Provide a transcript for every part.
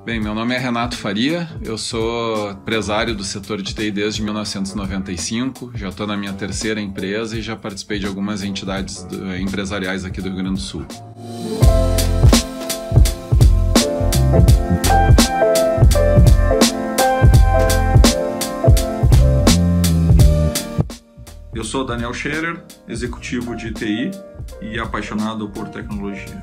Bem, meu nome é Renato Faria, eu sou empresário do setor de TI desde 1995, já estou na minha terceira empresa e já participei de algumas entidades empresariais aqui do Rio Grande do Sul. Eu sou Daniel Scherer, executivo de TI e apaixonado por tecnologia.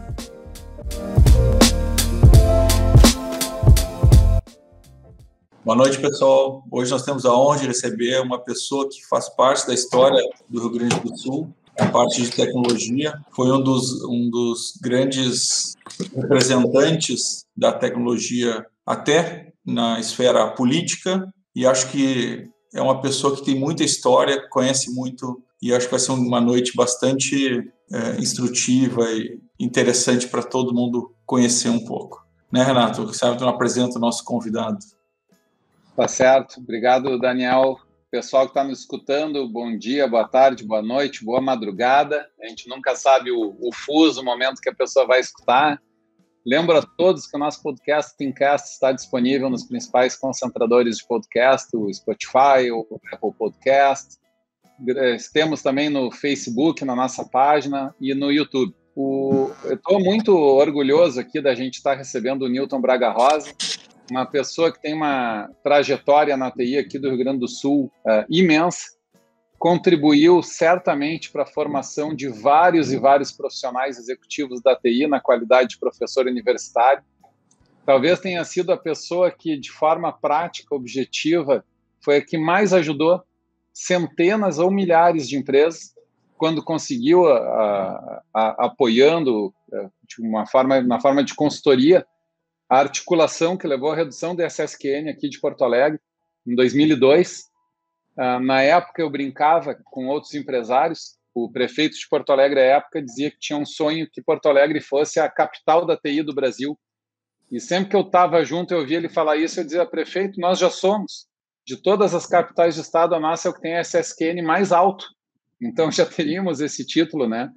Boa noite, pessoal. Hoje nós temos a honra de receber uma pessoa que faz parte da história do Rio Grande do Sul, a parte de tecnologia. Foi um dos grandes representantes da tecnologia até na esfera política, e acho que é uma pessoa que tem muita história, conhece muito, e acho que vai ser uma noite bastante instrutiva e interessante para todo mundo conhecer um pouco. Né, Renato? Você não apresenta o nosso convidado. Tá certo. Obrigado, Daniel. Pessoal que está nos escutando, bom dia, boa tarde, boa noite, boa madrugada. A gente nunca sabe o fuso, o momento que a pessoa vai escutar. Lembro a todos que o nosso podcast Teamcast está disponível nos principais concentradores de podcast, o Spotify, o Apple Podcast. Temos também no Facebook, na nossa página, e no YouTube. Eu estou muito orgulhoso aqui da gente estar recebendo o Newton Braga Rosa, uma pessoa que tem uma trajetória na TI aqui do Rio Grande do Sul imensa, contribuiu certamente para a formação de vários e vários profissionais executivos da TI na qualidade de professor universitário. Talvez tenha sido a pessoa que, de forma prática, objetiva, foi a que mais ajudou centenas ou milhares de empresas quando conseguiu, apoiando na forma de consultoria, a articulação que levou à redução do SSQN aqui de Porto Alegre, em 2002. Na época, eu brincava com outros empresários. O prefeito de Porto Alegre, à época, dizia que tinha um sonho que Porto Alegre fosse a capital da TI do Brasil. E sempre que eu estava junto, eu ouvia ele falar isso, eu dizia, prefeito, nós já somos. De todas as capitais de estado, a nossa é o que tem a SSQN mais alto. Então, já teríamos esse título, né?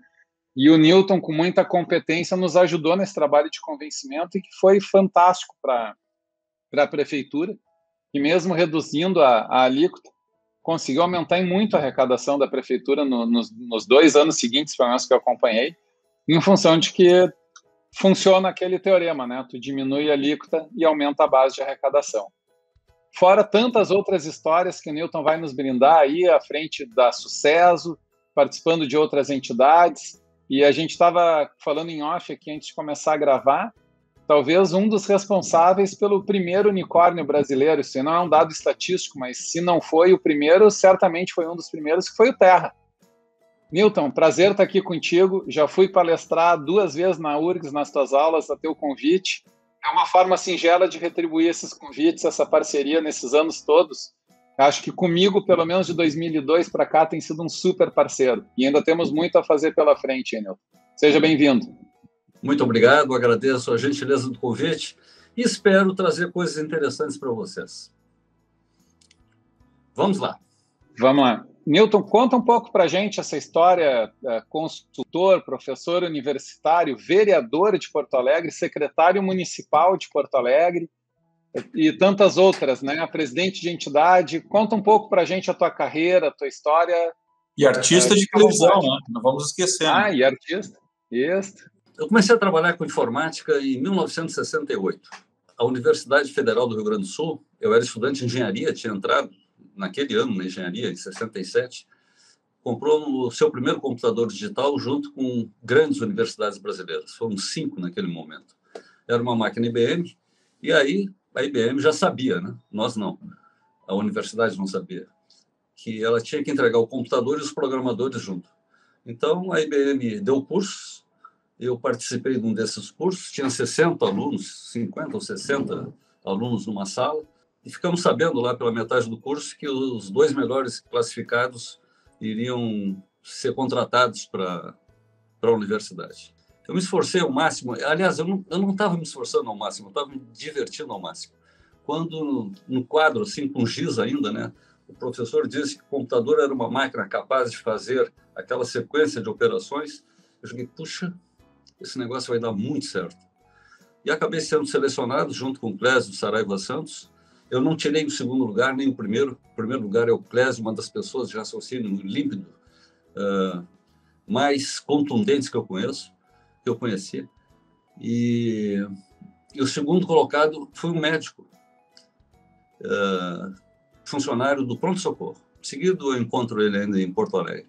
E o Newton, com muita competência, nos ajudou nesse trabalho de convencimento e que foi fantástico para a prefeitura, que mesmo reduzindo a alíquota, conseguiu aumentar em muito a arrecadação da prefeitura nos 2 anos seguintes, pelo menos que eu acompanhei, em função de que funciona aquele teorema, né? Tu diminui a alíquota e aumenta a base de arrecadação. Fora tantas outras histórias que o Newton vai nos brindar aí à frente da Sucesso, participando de outras entidades. E a gente estava falando em off aqui antes de começar a gravar, talvez um dos responsáveis pelo primeiro unicórnio brasileiro. Isso não é um dado estatístico, mas se não foi o primeiro, certamente foi um dos primeiros, que foi o Terra. Newton, prazer estar aqui contigo. Já fui palestrar 2 vezes na URGS, nas tuas aulas, a teu convite. É uma forma singela de retribuir esses convites, essa parceria nesses anos todos. Acho que comigo, pelo menos de 2002 para cá, tem sido um super parceiro. E ainda temos muito a fazer pela frente, Newton. Seja bem-vindo. Muito obrigado, agradeço a gentileza do convite e espero trazer coisas interessantes para vocês. Vamos lá. Vamos lá. Newton, conta um pouco para a gente essa história, consultor, professor universitário, vereador de Porto Alegre, secretário municipal de Porto Alegre, e tantas outras, né? Presidente de entidade. Conta um pouco para a gente a tua carreira, a tua história. E artista de televisão, né? Não vamos esquecer. Ah, e artista. Isso. Eu comecei a trabalhar com informática em 1968. A Universidade Federal do Rio Grande do Sul, eu era estudante de engenharia, tinha entrado naquele ano na engenharia, em 67, comprou o seu primeiro computador digital junto com grandes universidades brasileiras. Foram 5 naquele momento. Era uma máquina IBM, e aí a IBM já sabia, né? Nós não. A universidade não sabia. Que ela tinha que entregar o computador e os programadores junto. Então, a IBM deu cursos, eu participei de um desses cursos, tinha 60 alunos, 50 ou 60 alunos numa sala, e ficamos sabendo lá pela metade do curso que os 2 melhores classificados iriam ser contratados para a universidade. Eu me esforcei ao máximo. Aliás, eu não estava me esforçando ao máximo, eu estava me divertindo ao máximo. Quando, no quadro, assim, com giz ainda, né, o professor disse que o computador era uma máquina capaz de fazer aquela sequência de operações, eu joguei, puxa, esse negócio vai dar muito certo. E acabei sendo selecionado junto com o Clésio Saraiva Santos. Eu não tirei o segundo lugar, nem o primeiro. O primeiro lugar é o Clésio, uma das pessoas de raciocínio límpido mais contundentes que eu conheci. E o segundo colocado foi um médico, funcionário do pronto-socorro. Seguido, eu encontro ele ainda em Porto Alegre.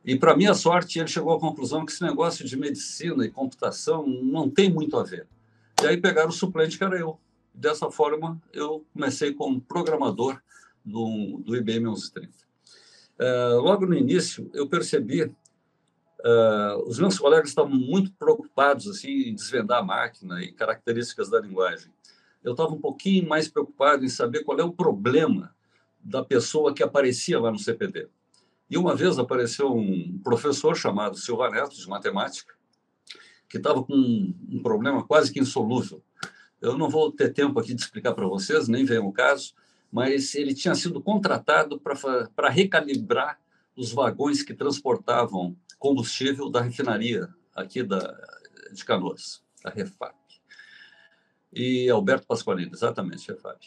E, para minha sorte, ele chegou à conclusão que esse negócio de medicina e computação não tem muito a ver. E aí pegaram o suplente, que era eu. Dessa forma, eu comecei como programador do IBM 1130. Logo no início, eu percebi os meus colegas estavam muito preocupados assim, em desvendar a máquina e características da linguagem. Eu estava um pouquinho mais preocupado em saber qual é o problema da pessoa que aparecia lá no CPD. E uma vez apareceu um professor chamado Silva Neto, de matemática, que estava com um problema quase que insolúvel. Eu não vou ter tempo aqui de explicar para vocês, nem vem o caso, mas ele tinha sido contratado para recalibrar os vagões que transportavam combustível da refinaria aqui de Canoas, a Refap. E Alberto Pasqualini, exatamente, Refap.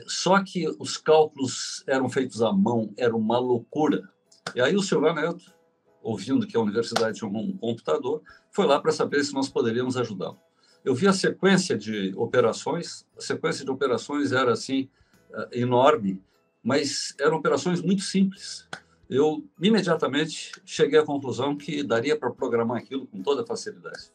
Só que os cálculos eram feitos à mão, era uma loucura. E aí o Silva Neto, ouvindo que a universidade tinha um computador, foi lá para saber se nós poderíamos ajudá-lo. Eu vi a sequência de operações era assim, enorme, mas eram operações muito simples. Eu imediatamente cheguei à conclusão que daria para programar aquilo com toda facilidade.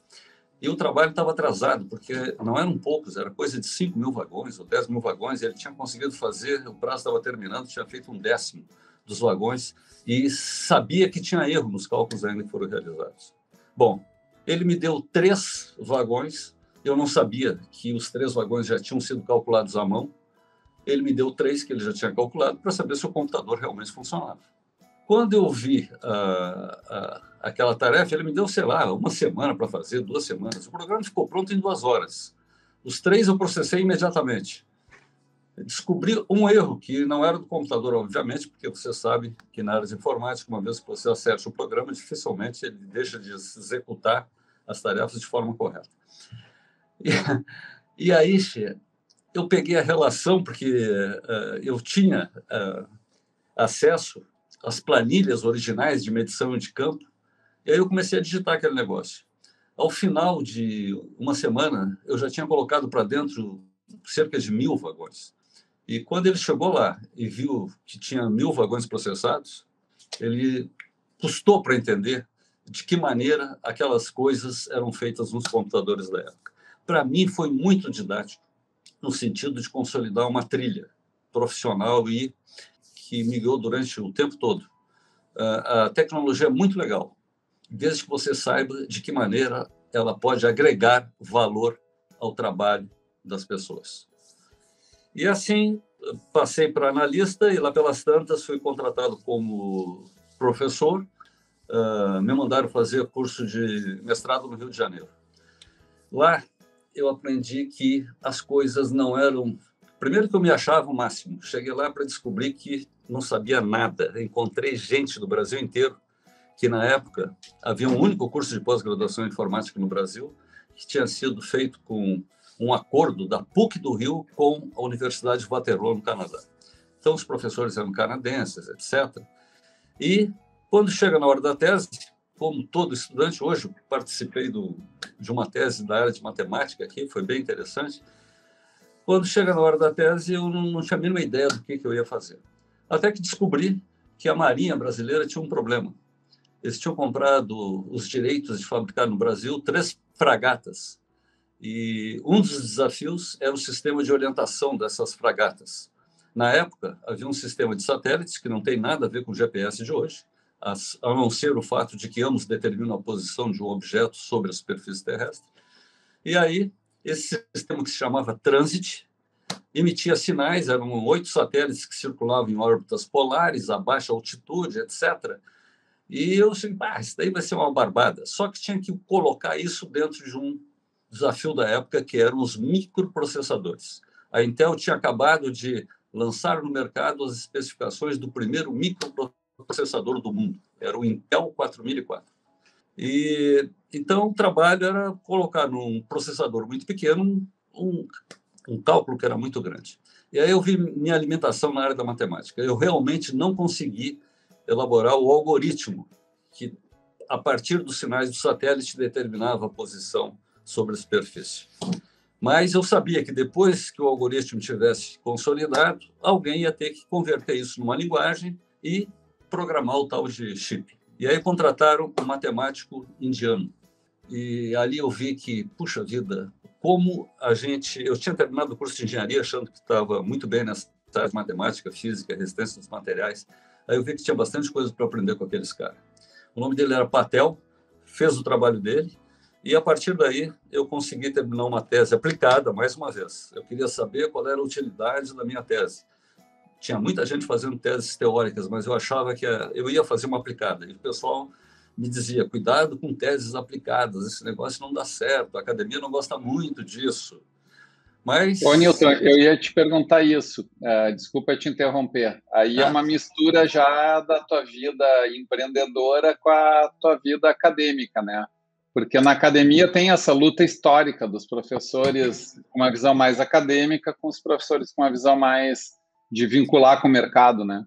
E o trabalho estava atrasado, porque não eram poucos, era coisa de 5 mil vagões ou 10 mil vagões, e ele tinha conseguido fazer, o prazo estava terminando, tinha feito 1/10 dos vagões, e sabia que tinha erro nos cálculos ainda que foram realizados. Bom, ele me deu 3 vagões, eu não sabia que os 3 vagões já tinham sido calculados à mão, ele me deu 3 que ele já tinha calculado para saber se o computador realmente funcionava. Quando eu vi aquela tarefa, ele me deu, sei lá, 1 semana para fazer, 2 semanas. O programa ficou pronto em 2 horas. Os 3 eu processei imediatamente. Descobri um erro, que não era do computador, obviamente, porque você sabe que na área de informática, uma vez que você acerte o programa, dificilmente ele deixa de executar as tarefas de forma correta. E aí, eu peguei a relação, porque eu tinha acesso às planilhas originais de medição de campo, e aí eu comecei a digitar aquele negócio. Ao final de 1 semana, eu já tinha colocado para dentro cerca de 1.000 vagões. E quando ele chegou lá e viu que tinha 1.000 vagões processados, ele custou para entender de que maneira aquelas coisas eram feitas nos computadores da época. Para mim, foi muito didático, no sentido de consolidar uma trilha profissional e que me guiou durante o tempo todo. A tecnologia é muito legal, desde que você saiba de que maneira ela pode agregar valor ao trabalho das pessoas. E assim, passei para analista e lá pelas tantas fui contratado como professor. Me mandaram fazer curso de mestrado no Rio de Janeiro. Lá eu aprendi que as coisas não eram... Primeiro que eu me achava o máximo. Cheguei lá para descobrir que não sabia nada. Encontrei gente do Brasil inteiro, que na época havia um único curso de pós-graduação em informática no Brasil, que tinha sido feito com um acordo da PUC do Rio com a Universidade de Waterloo, no Canadá. Então, os professores eram canadenses, etc. E, quando chega na hora da tese, como todo estudante, hoje eu participei de uma tese da área de matemática aqui, foi bem interessante. Quando chega na hora da tese, eu não tinha a mínima ideia do que eu ia fazer. Até que descobri que a Marinha brasileira tinha um problema. Eles tinham comprado os direitos de fabricar no Brasil 3 fragatas. E um dos desafios era o sistema de orientação dessas fragatas. Na época, havia um sistema de satélites que não tem nada a ver com o GPS de hoje, a não ser o fato de que ambos determinam a posição de um objeto sobre a superfície terrestre. E aí, esse sistema que se chamava Transit emitia sinais, eram 8 satélites que circulavam em órbitas polares, a baixa altitude, etc. E eu disse, isso daí vai ser uma barbada. Só que tinha que colocar isso dentro de um desafio da época, que eram os microprocessadores. A Intel tinha acabado de lançar no mercado as especificações do primeiro microprocessador do mundo. Era o Intel 4004. E então o trabalho era colocar num processador muito pequeno um cálculo que era muito grande. E aí eu vi minha alimentação na área da matemática. Eu realmente não consegui elaborar o algoritmo que, a partir dos sinais do satélite, determinava a posição sobre a superfície. Mas eu sabia que depois que o algoritmo tivesse consolidado, alguém ia ter que converter isso numa linguagem e programar o tal de chip. E aí contrataram um matemático indiano. E ali eu vi que, puxa vida, como a gente... Eu tinha terminado o curso de engenharia achando que estava muito bem nessa área de matemática, física, resistência dos materiais. Aí eu vi que tinha bastante coisa para aprender com aqueles caras. O nome dele era Patel, fez o trabalho dele, e a partir daí eu consegui terminar uma tese aplicada, mais uma vez. Eu queria saber qual era a utilidade da minha tese. Tinha muita gente fazendo teses teóricas, mas eu achava que eu ia fazer uma aplicada. E o pessoal me dizia, cuidado com teses aplicadas, esse negócio não dá certo, a academia não gosta muito disso. Mas... Ô, Newton, eu ia te perguntar isso, desculpa te interromper. Aí é uma mistura já da tua vida empreendedora com a tua vida acadêmica, né? Porque na academia tem essa luta histórica dos professores com uma visão mais acadêmica com os professores com uma visão mais de vincular com o mercado, né?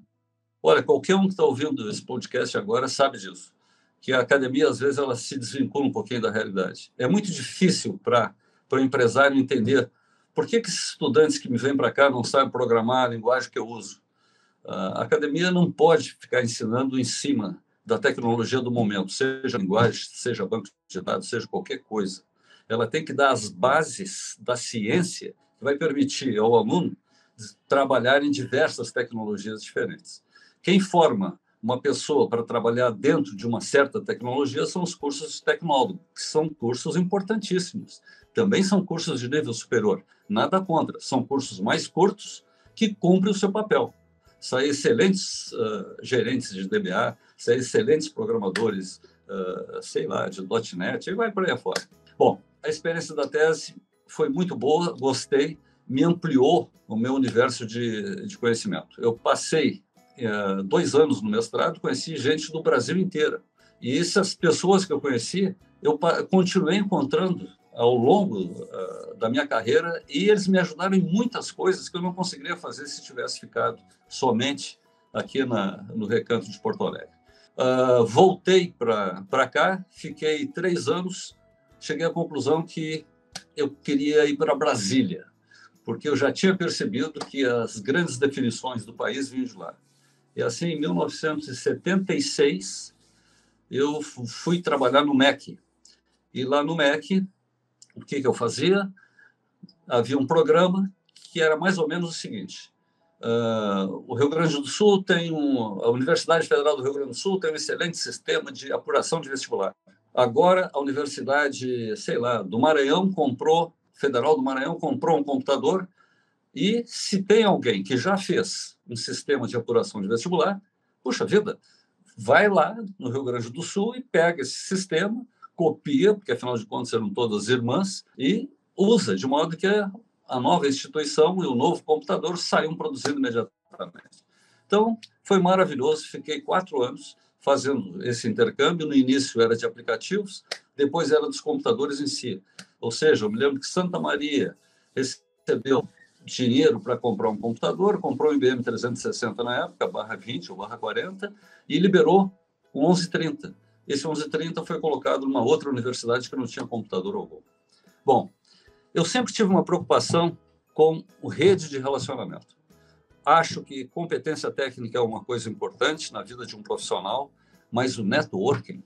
Olha, qualquer um que está ouvindo esse podcast agora sabe disso, que a academia, às vezes, ela se desvincula um pouquinho da realidade. É muito difícil para o empresário entender por que esses estudantes que me vêm para cá não sabem programar a linguagem que eu uso. A academia não pode ficar ensinando em cima da tecnologia do momento, seja linguagem, seja banco de dados, seja qualquer coisa. Ela tem que dar as bases da ciência que vai permitir ao aluno trabalhar em diversas tecnologias diferentes. Quem forma uma pessoa para trabalhar dentro de uma certa tecnologia são os cursos de tecnólogo, que são cursos importantíssimos. Também são cursos de nível superior, nada contra. São cursos mais curtos que cumprem o seu papel. São excelentes gerentes de DBA, são excelentes programadores, sei lá, de .NET, e vai por aí afora. Bom, a experiência da tese foi muito boa, gostei, me ampliou o meu universo de conhecimento. Eu passei 2 anos no mestrado, conheci gente do Brasil inteiro. E essas pessoas que eu conheci, eu continuei encontrando ao longo da minha carreira, e eles me ajudaram em muitas coisas que eu não conseguiria fazer se tivesse ficado somente aqui no Recanto de Porto Alegre. Voltei para cá, fiquei 3 anos, cheguei à conclusão que eu queria ir para Brasília, porque eu já tinha percebido que as grandes definições do país vinham de lá. E assim, em 1976, eu fui trabalhar no MEC. E lá no MEC, o que eu fazia? Havia um programa que era mais ou menos o seguinte. O Rio Grande do Sul a Universidade Federal do Rio Grande do Sul tem um excelente sistema de apuração de vestibular. Agora, a Universidade, sei lá, do Maranhão Federal do Maranhão comprou um computador, e se tem alguém que já fez um sistema de apuração de vestibular, puxa vida, vai lá no Rio Grande do Sul e pega esse sistema, copia, porque afinal de contas eram todas irmãs, e usa, de modo que a nova instituição e o novo computador saiam produzindo imediatamente. Então, foi maravilhoso, fiquei 4 anos fazendo esse intercâmbio. No início era de aplicativos, depois era dos computadores em si. Ou seja, eu me lembro que Santa Maria recebeu dinheiro para comprar um computador, comprou um IBM 360 na época, /20 ou /40, e liberou o 1130. Esse 1130 foi colocado numa outra universidade que não tinha computador algum. Bom, eu sempre tive uma preocupação com o rede de relacionamento. Acho que competência técnica é uma coisa importante na vida de um profissional, mas o networking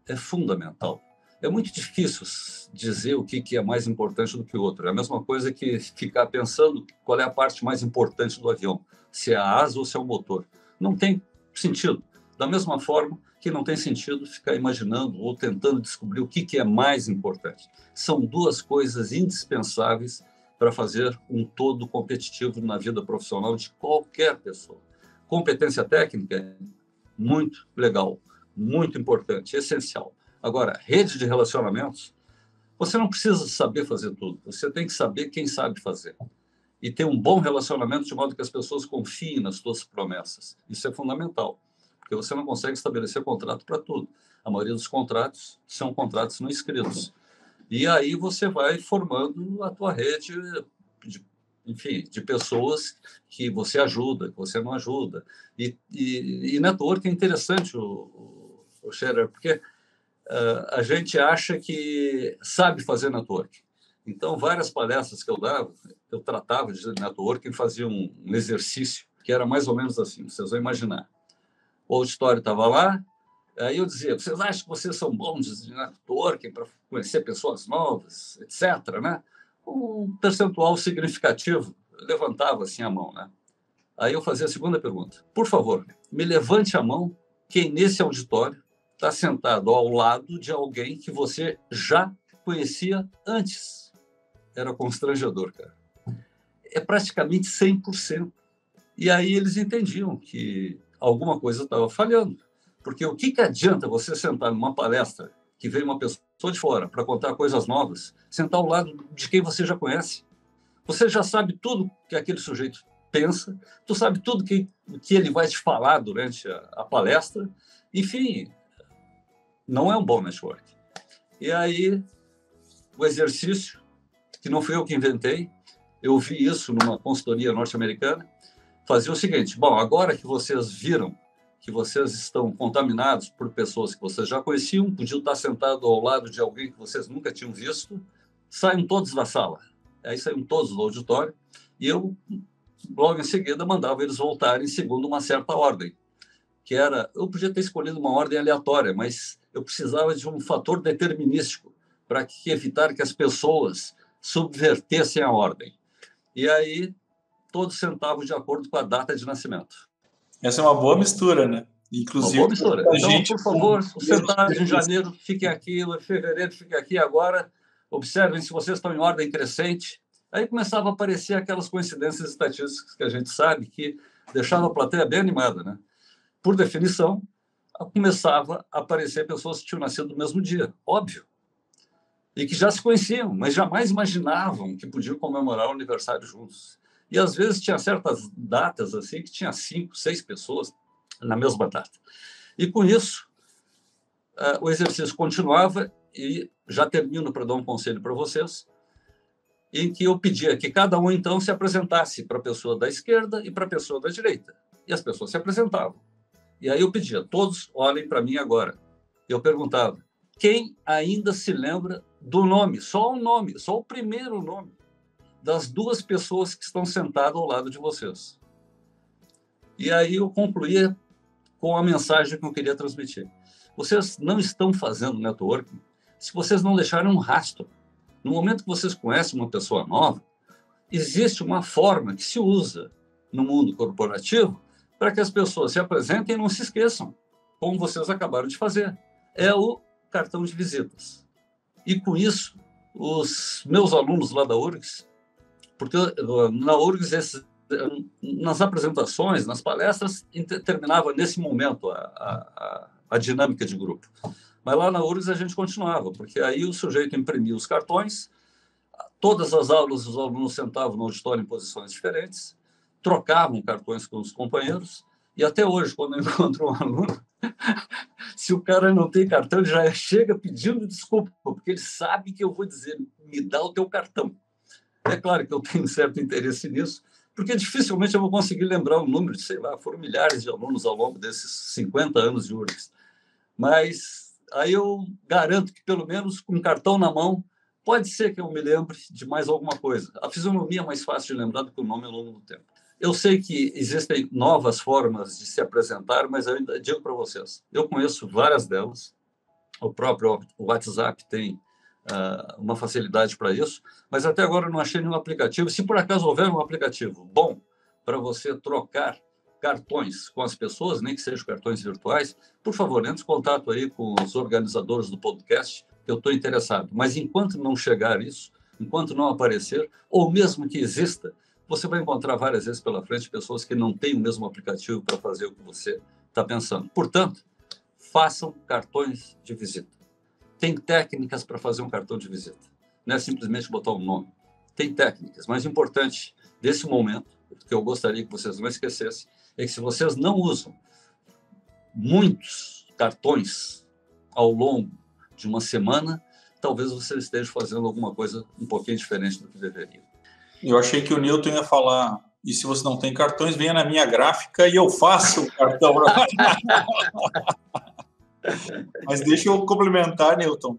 é fundamental. É muito difícil dizer o que é mais importante do que o outro. É a mesma coisa que ficar pensando qual é a parte mais importante do avião, se é a asa ou se é o motor. Não tem sentido. Da mesma forma que não tem sentido ficar imaginando ou tentando descobrir o que é mais importante. São 2 coisas indispensáveis para fazer um todo competitivo na vida profissional de qualquer pessoa. Competência técnica é muito legal, muito importante, essencial. Agora, rede de relacionamentos, você não precisa saber fazer tudo. Você tem que saber quem sabe fazer. E ter um bom relacionamento de modo que as pessoas confiem nas suas promessas. Isso é fundamental, porque você não consegue estabelecer contrato para tudo. A maioria dos contratos são contratos não escritos. E aí você vai formando a tua rede, enfim, de pessoas que você ajuda, que você não ajuda. E network é interessante, o Scherer, porque a gente acha que sabe fazer network. Então, várias palestras que eu dava, eu tratava de network e fazia um exercício que era mais ou menos assim, vocês vão imaginar. O auditório estava lá, aí eu dizia, vocês acham que vocês são bons de networking para conhecer pessoas novas, etc., né? Um percentual significativo levantava assim a mão, né? Aí eu fazia a segunda pergunta. Por favor, me levante a mão quem nesse auditório está sentado ao lado de alguém que você já conhecia antes. Era constrangedor, cara. É praticamente 100%. E aí eles entendiam que alguma coisa estava falhando. Porque o que adianta você sentar numa palestra que veio uma pessoa de fora para contar coisas novas, sentar ao lado de quem você já conhece? Você já sabe tudo que aquele sujeito pensa, tu sabe tudo que ele vai te falar durante a palestra. Enfim, não é um bom network. E aí, o exercício, que não fui eu que inventei, eu vi isso numa consultoria norte-americana, fazia o seguinte: bom, agora que vocês viram que vocês estão contaminados por pessoas que vocês já conheciam, podiam estar sentados ao lado de alguém que vocês nunca tinham visto, saiam todos da sala. Aí saíam todos do auditório e eu, logo em seguida, mandava eles voltarem segundo uma certa ordem, que era, eu podia ter escolhido uma ordem aleatória, mas eu precisava de um fator determinístico para evitar que as pessoas subvertessem a ordem. E aí, todos sentavam de acordo com a data de nascimento. Essa é uma boa mistura, né? Inclusive, uma boa mistura. A então, gente, por favor, os sentados em janeiro, fiquem aqui, em fevereiro, fiquem aqui. Agora, observem se vocês estão em ordem crescente. Aí começava a aparecer aquelas coincidências estatísticas que a gente sabe que deixava a plateia bem animada, né? Por definição, começava a aparecer pessoas que tinham nascido no mesmo dia, óbvio, e que já se conheciam, mas jamais imaginavam que podiam comemorar o aniversário juntos. E, às vezes, tinha certas datas assim que tinha 5, 6 pessoas na mesma data. E, com isso, o exercício continuava e já termino para dar um conselho para vocês, em que eu pedia que cada um, então, se apresentasse para a pessoa da esquerda e para a pessoa da direita. E as pessoas se apresentavam. E aí eu pedia, todos olhem para mim agora. Eu perguntava, quem ainda se lembra do nome, só o primeiro nome, das 2 pessoas que estão sentadas ao lado de vocês? E aí eu concluía com a mensagem que eu queria transmitir. Vocês não estão fazendo networking se vocês não deixarem um rastro. No momento que vocês conhecem uma pessoa nova, existe uma forma que se usa no mundo corporativo para que as pessoas se apresentem e não se esqueçam, como vocês acabaram de fazer. É o cartão de visitas. E, com isso, os meus alunos lá da URGS, porque na URGS, nas apresentações, nas palestras, terminava nesse momento a dinâmica de grupo. Mas lá na URGS a gente continuava, porque aí o sujeito imprimia os cartões, todas as aulas os alunos sentavam no auditório em posições diferentes, trocavam cartões com os companheiros, e até hoje, quando eu encontro um aluno, se o cara não tem cartão, ele já chega pedindo desculpa, porque ele sabe que eu vou dizer, me dá o teu cartão. É claro que eu tenho certo interesse nisso, porque dificilmente eu vou conseguir lembrar o número, sei lá, foram milhares de alunos ao longo desses 50 anos de URGS. Mas aí eu garanto que, pelo menos com um cartão na mão, pode ser que eu me lembre de mais alguma coisa. A fisionomia é mais fácil de lembrar do que o nome ao longo do tempo. Eu sei que existem novas formas de se apresentar, mas eu ainda digo para vocês, eu conheço várias delas. O próprio WhatsApp tem uma facilidade para isso, mas até agora eu não achei nenhum aplicativo. Se por acaso houver um aplicativo bom para você trocar cartões com as pessoas, nem que sejam cartões virtuais, por favor, entre em contato aí com os organizadores do podcast, que eu estou interessado. Mas enquanto não chegar isso, enquanto não aparecer, ou mesmo que exista, você vai encontrar várias vezes pela frente pessoas que não têm o mesmo aplicativo para fazer o que você está pensando. Portanto, façam cartões de visita. Tem técnicas para fazer um cartão de visita. Não é simplesmente botar um nome. Tem técnicas. Mais importante desse momento, que eu gostaria que vocês não esquecessem, é que se vocês não usam muitos cartões ao longo de uma semana, talvez você esteja fazendo alguma coisa um pouquinho diferente do que deveria. Eu achei que o Newton ia falar, e se você não tem cartões, venha na minha gráfica e eu faço o cartão. Mas deixa eu complementar, Newton.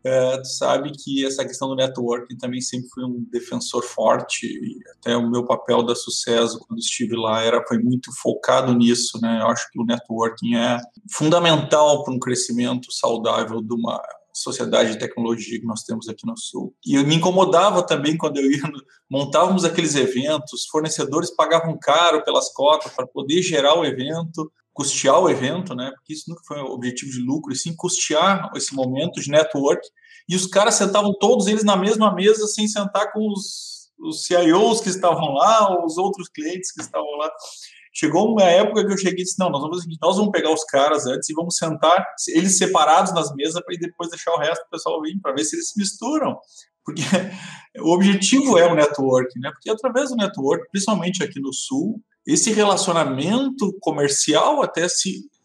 Tu sabe que essa questão do networking também sempre fui um defensor forte, e até o meu papel da Sucesso, quando estive lá, foi muito focado nisso, né? Eu acho que o networking é fundamental para um crescimento saudável de uma sociedade de tecnologia que nós temos aqui no Sul. E eu me incomodava também quando eu ia, montávamos aqueles eventos, fornecedores pagavam caro pelas cotas para poder gerar o evento, custear o evento, né? Porque isso nunca foi um objetivo de lucro, e sim custear esse momento de network. E os caras sentavam todos eles na mesma mesa, sem sentar com os CIOs que estavam lá, ou os outros clientes que estavam lá. Chegou uma época que eu cheguei e disse, não, nós vamos pegar os caras antes e vamos sentar eles separados nas mesas para depois deixar o resto do pessoal vir, para ver se eles se misturam. Porque o objetivo é o network, né? Porque através do network, principalmente aqui no Sul, esse relacionamento comercial até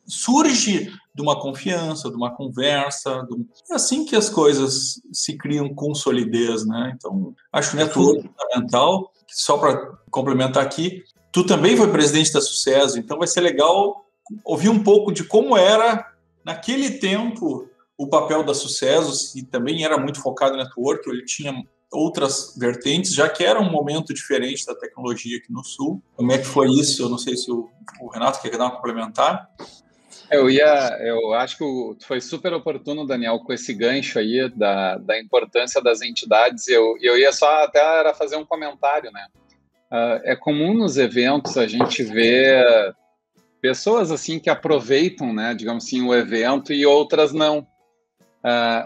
surge de uma confiança, de uma conversa. É assim que as coisas se criam com solidez, né? Então, acho o network fundamental. Só para complementar aqui, tu também foi presidente da Sucesso, então vai ser legal ouvir um pouco de como era, naquele tempo, o papel da Sucesso, que também era muito focado no network, ele tinha outras vertentes, já que era um momento diferente da tecnologia aqui no Sul. Como é que foi isso? Eu não sei se o Renato quer dar uma complementar. Eu acho que foi super oportuno, Daniel, com esse gancho aí da importância das entidades. Eu ia só até era fazer um comentário, né? É comum nos eventos a gente ver pessoas assim que aproveitam, né, digamos assim, o evento e outras não.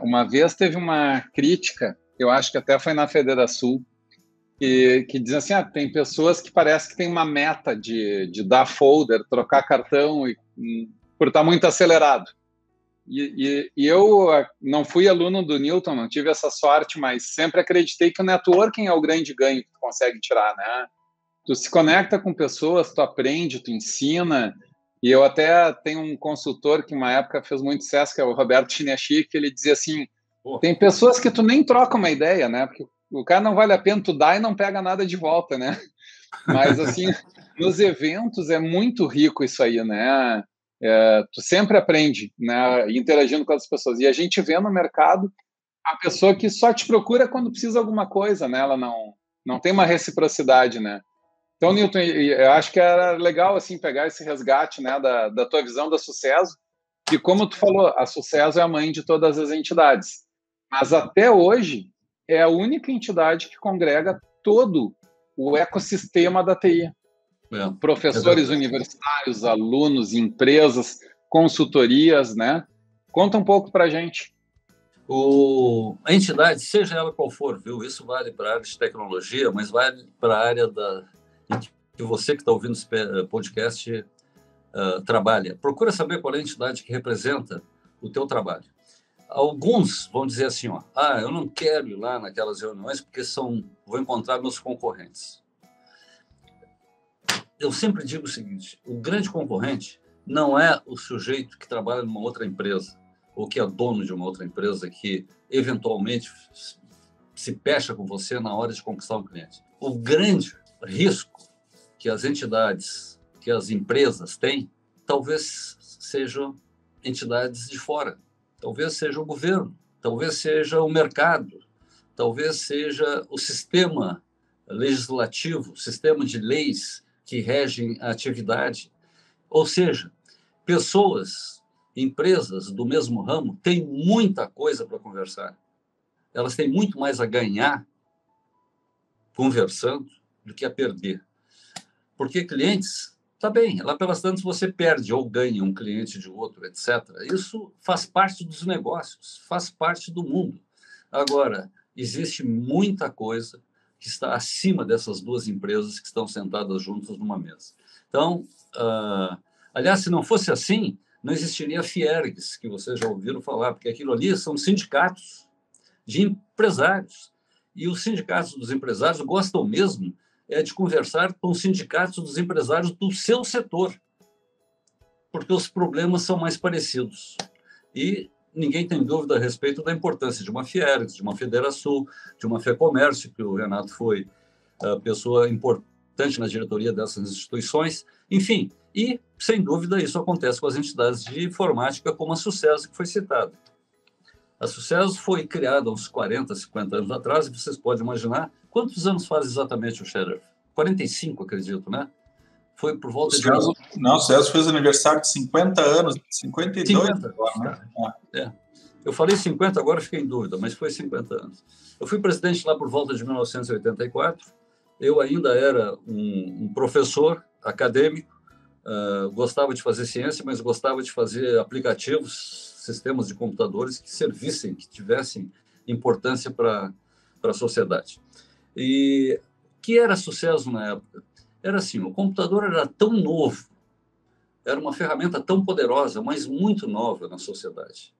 Uma vez teve uma crítica, eu acho que até foi na Federação, que diz assim, tem pessoas que parece que tem uma meta de dar folder, trocar cartão, por estar muito acelerado. E eu não fui aluno do Newton, não tive essa sorte, mas sempre acreditei que o networking é o grande ganho que tu consegue tirar, né? Tu se conecta com pessoas, tu aprende, tu ensina. E eu até tenho um consultor que uma época fez muito sucesso, que é o Roberto Chiniachi, que ele dizia assim, tem pessoas que tu nem troca uma ideia, né? Porque o cara não vale a pena tu dar e não pega nada de volta, né? Mas, assim, nos eventos é muito rico isso aí, né? Tu sempre aprende, né? Interagindo com as pessoas. E a gente vê no mercado a pessoa que só te procura quando precisa de alguma coisa, né? Ela não tem uma reciprocidade, né? Então, Newton, eu acho que era legal assim pegar esse resgate, né, da tua visão da Sucesso, e como tu falou, a Sucesso é a mãe de todas as entidades, mas até hoje é a única entidade que congrega todo o ecossistema da TI. Professores universitários, alunos, empresas, consultorias, né? Conta um pouco para a gente. A entidade, seja ela qual for, viu? Isso vale para a área de tecnologia, mas vale para a área que você que está ouvindo esse podcast trabalha. Procura saber qual é a entidade que representa o teu trabalho. Alguns vão dizer assim, eu não quero ir lá naquelas reuniões porque vou encontrar meus concorrentes. Eu sempre digo o seguinte, o grande concorrente não é o sujeito que trabalha numa outra empresa ou que é dono de uma outra empresa que, eventualmente, se pecha com você na hora de conquistar um cliente. O grande risco que as entidades, que as empresas têm, talvez sejam entidades de fora, talvez seja o governo, talvez seja o mercado, talvez seja o sistema legislativo, sistema de leis que regem a atividade. Ou seja, pessoas, empresas do mesmo ramo têm muita coisa para conversar. Elas têm muito mais a ganhar conversando do que a perder. Porque clientes, tá bem, lá pelas tantas você perde ou ganha um cliente de outro, etc. Isso faz parte dos negócios, faz parte do mundo. Agora, existe muita coisa que está acima dessas duas empresas que estão sentadas juntas numa mesa. Então, aliás, se não fosse assim, não existiria a Fiergs, que vocês já ouviram falar, porque aquilo ali são sindicatos de empresários. E os sindicatos dos empresários gostam mesmo de conversar com os sindicatos dos empresários do seu setor, porque os problemas são mais parecidos. E ninguém tem dúvida a respeito da importância de uma Fiergs, de uma Federação, de uma FEComércio, que o Renato foi a pessoa importante na diretoria dessas instituições, enfim, e, sem dúvida, isso acontece com as entidades de informática, como a Sucesso, que foi citada. A Sucesso foi criada há uns 40, 50 anos atrás, e vocês podem imaginar quantos anos faz exatamente o Scherer? 45, acredito, né? Foi por volta de... Não, o César fez aniversário de 50 anos, 52 50, agora, né? É. Eu falei 50, agora fiquei em dúvida, mas foi 50 anos. Eu fui presidente lá por volta de 1984. Eu ainda era um professor acadêmico, gostava de fazer ciência, mas gostava de fazer aplicativos, sistemas de computadores que servissem, que tivessem importância para a sociedade. E que era sucesso na época? Era assim, o computador era tão novo, era uma ferramenta tão poderosa, mas muito nova na sociedade.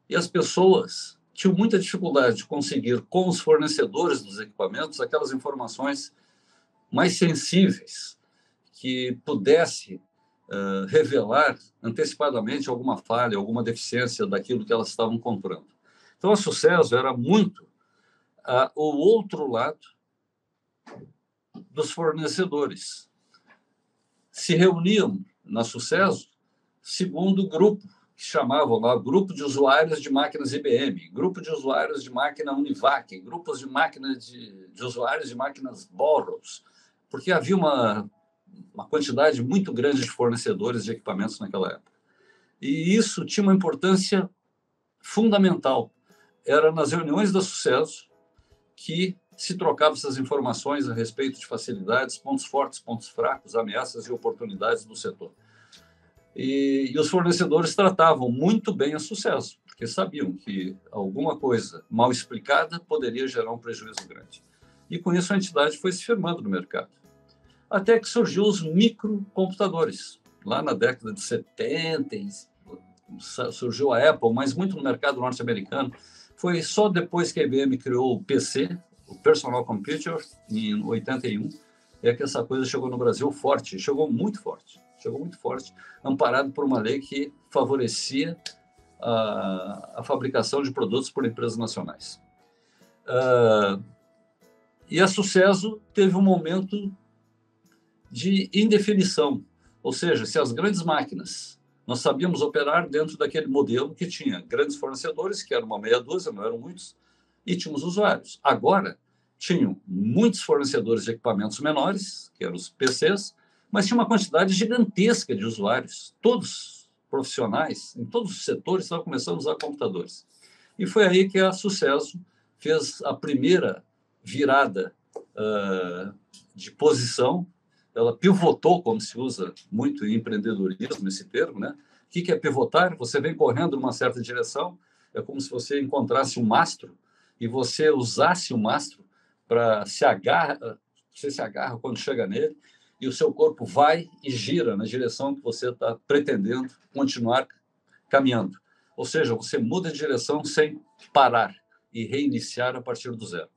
E as pessoas tinham muita dificuldade de conseguir, com os fornecedores dos equipamentos, aquelas informações mais sensíveis que pudesse revelar antecipadamente alguma falha, alguma deficiência daquilo que elas estavam comprando. Então, a Sucesso era muito o outro lado dos fornecedores. Se reuniam na Sucesso segundo grupo, que chamavam lá grupo de usuários de máquinas IBM, grupo de usuários de máquina Univac, grupos de máquinas de usuários de máquinas Burroughs, porque havia uma quantidade muito grande de fornecedores de equipamentos naquela época. E isso tinha uma importância fundamental. Era nas reuniões da Sucesso que se trocavam essas informações a respeito de facilidades, pontos fortes, pontos fracos, ameaças e oportunidades do setor. E os fornecedores tratavam muito bem a Sucesso, porque sabiam que alguma coisa mal explicada poderia gerar um prejuízo grande. E com isso a entidade foi se firmando no mercado. Até que surgiu os microcomputadores. Lá na década de 70, surgiu a Apple, mas muito no mercado norte-americano. Foi só depois que a IBM criou o PC, o Personal Computer, em 81, é que essa coisa chegou no Brasil forte, chegou muito forte, amparado por uma lei que favorecia a fabricação de produtos por empresas nacionais. E a Sucesso teve um momento de indefinição, ou seja, se as grandes máquinas, nós sabíamos operar dentro daquele modelo que tinha grandes fornecedores, que eram uma meia dúzia, não eram muitos, e tínhamos usuários. Agora, tinham muitos fornecedores de equipamentos menores, que eram os PCs, mas tinha uma quantidade gigantesca de usuários, todos profissionais, em todos os setores, estavam começando a usar computadores. E foi aí que a Sucesso fez a primeira virada de posição. Ela pivotou, como se usa muito em empreendedorismo, esse termo, né? O que é pivotar? Você vem correndo numa certa direção, é como se você encontrasse um mastro e você usasse o mastro para você se agarra quando chega nele e o seu corpo vai e gira na direção que você está pretendendo continuar caminhando. Ou seja, você muda de direção sem parar e reiniciar a partir do zero.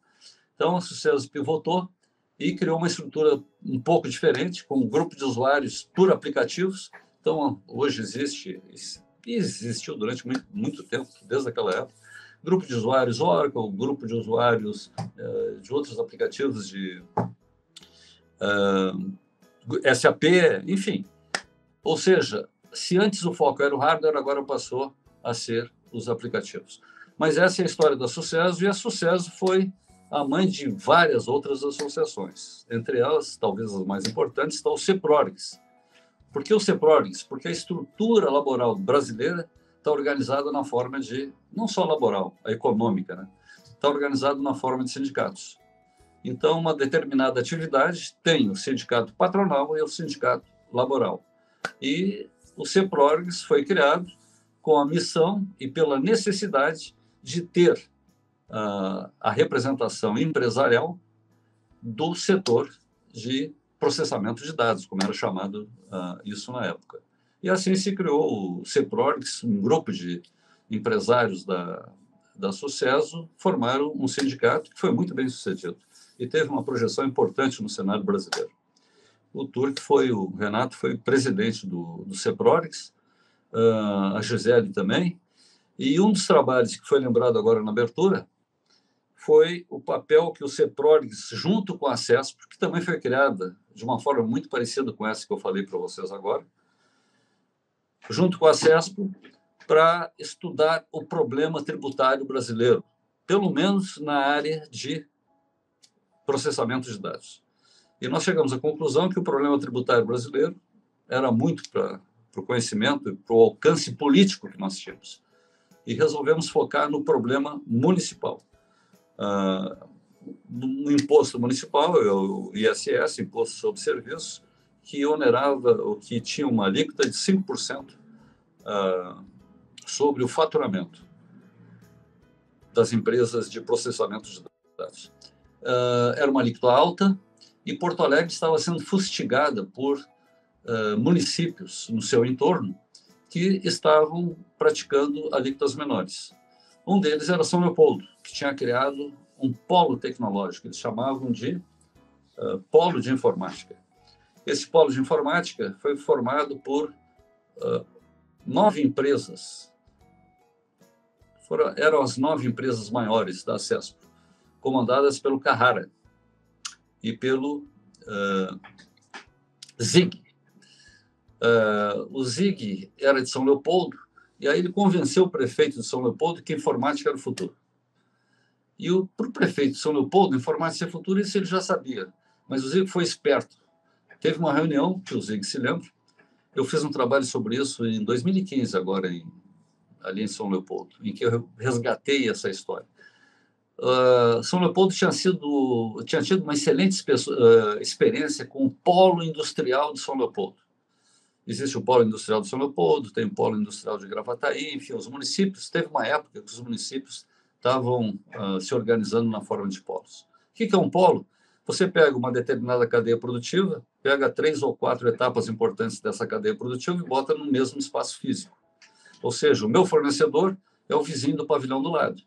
Então, a Sucesso pivotou e criou uma estrutura um pouco diferente, com um grupo de usuários por aplicativos. Então, hoje existiu durante muito tempo, desde aquela época, grupo de usuários Oracle, grupo de usuários de outros aplicativos de SAP, enfim. Ou seja, se antes o foco era o hardware, agora passou a ser os aplicativos. Mas essa é a história da Sucesso, e a Sucesso foi a mãe de várias outras associações. Entre elas, talvez as mais importantes, está o CEPRORGS. Por que o CEPRORGS? Porque a estrutura laboral brasileira está organizada na forma de, não só laboral, a econômica, né? Está organizada na forma de sindicatos. Então, uma determinada atividade tem o sindicato patronal e o sindicato laboral. E o CEPRORGS foi criado com a missão e pela necessidade de ter a representação empresarial do setor de processamento de dados, como era chamado isso na época. E assim se criou o CEPRORGS, um grupo de empresários da Sucesso, formaram um sindicato que foi muito bem sucedido e teve uma projeção importante no cenário brasileiro. O Renato foi presidente do CEPRORGS, a Gisele também, E um dos trabalhos que foi lembrado agora na abertura foi o papel que o CEPROLIX, junto com a CESP, que também foi criada de uma forma muito parecida com essa que eu falei para vocês agora, junto com a CESP, para estudar o problema tributário brasileiro, pelo menos na área de processamento de dados. E nós chegamos à conclusão que o problema tributário brasileiro era muito para o conhecimento e para o alcance político que nós tínhamos. E resolvemos focar no problema municipal. No imposto municipal, o ISS, Imposto sobre Serviços, que onerava, ou que tinha uma alíquota de 5% sobre o faturamento das empresas de processamento de dados. Era uma alíquota alta e Porto Alegre estava sendo fustigada por municípios no seu entorno que estavam praticando alíquotas menores. Um deles era São Leopoldo, que tinha criado um polo tecnológico, eles chamavam de polo de informática. Esse polo de informática foi formado por 9 empresas. Eram as 9 empresas maiores da CESP, comandadas pelo Carrara e pelo Zig. O Zig era de São Leopoldo, e aí ele convenceu o prefeito de São Leopoldo que a informática era o futuro. E para o prefeito de São Leopoldo, informática era o futuro, isso ele já sabia. Mas o Zig foi esperto. Teve uma reunião, que o Zig se lembra, eu fiz um trabalho sobre isso em 2015, agora ali em São Leopoldo, em que eu resgatei essa história. São Leopoldo tinha tido uma excelente experiência com o polo industrial de São Leopoldo. Existe o polo industrial de São Leopoldo, tem o polo industrial de Gravataí, enfim, os municípios. Teve uma época que os municípios estavam se organizando na forma de polos. O que é um polo? Você pega uma determinada cadeia produtiva, pega 3 ou 4 etapas importantes dessa cadeia produtiva e bota no mesmo espaço físico. Ou seja, o meu fornecedor é o vizinho do pavilhão do lado.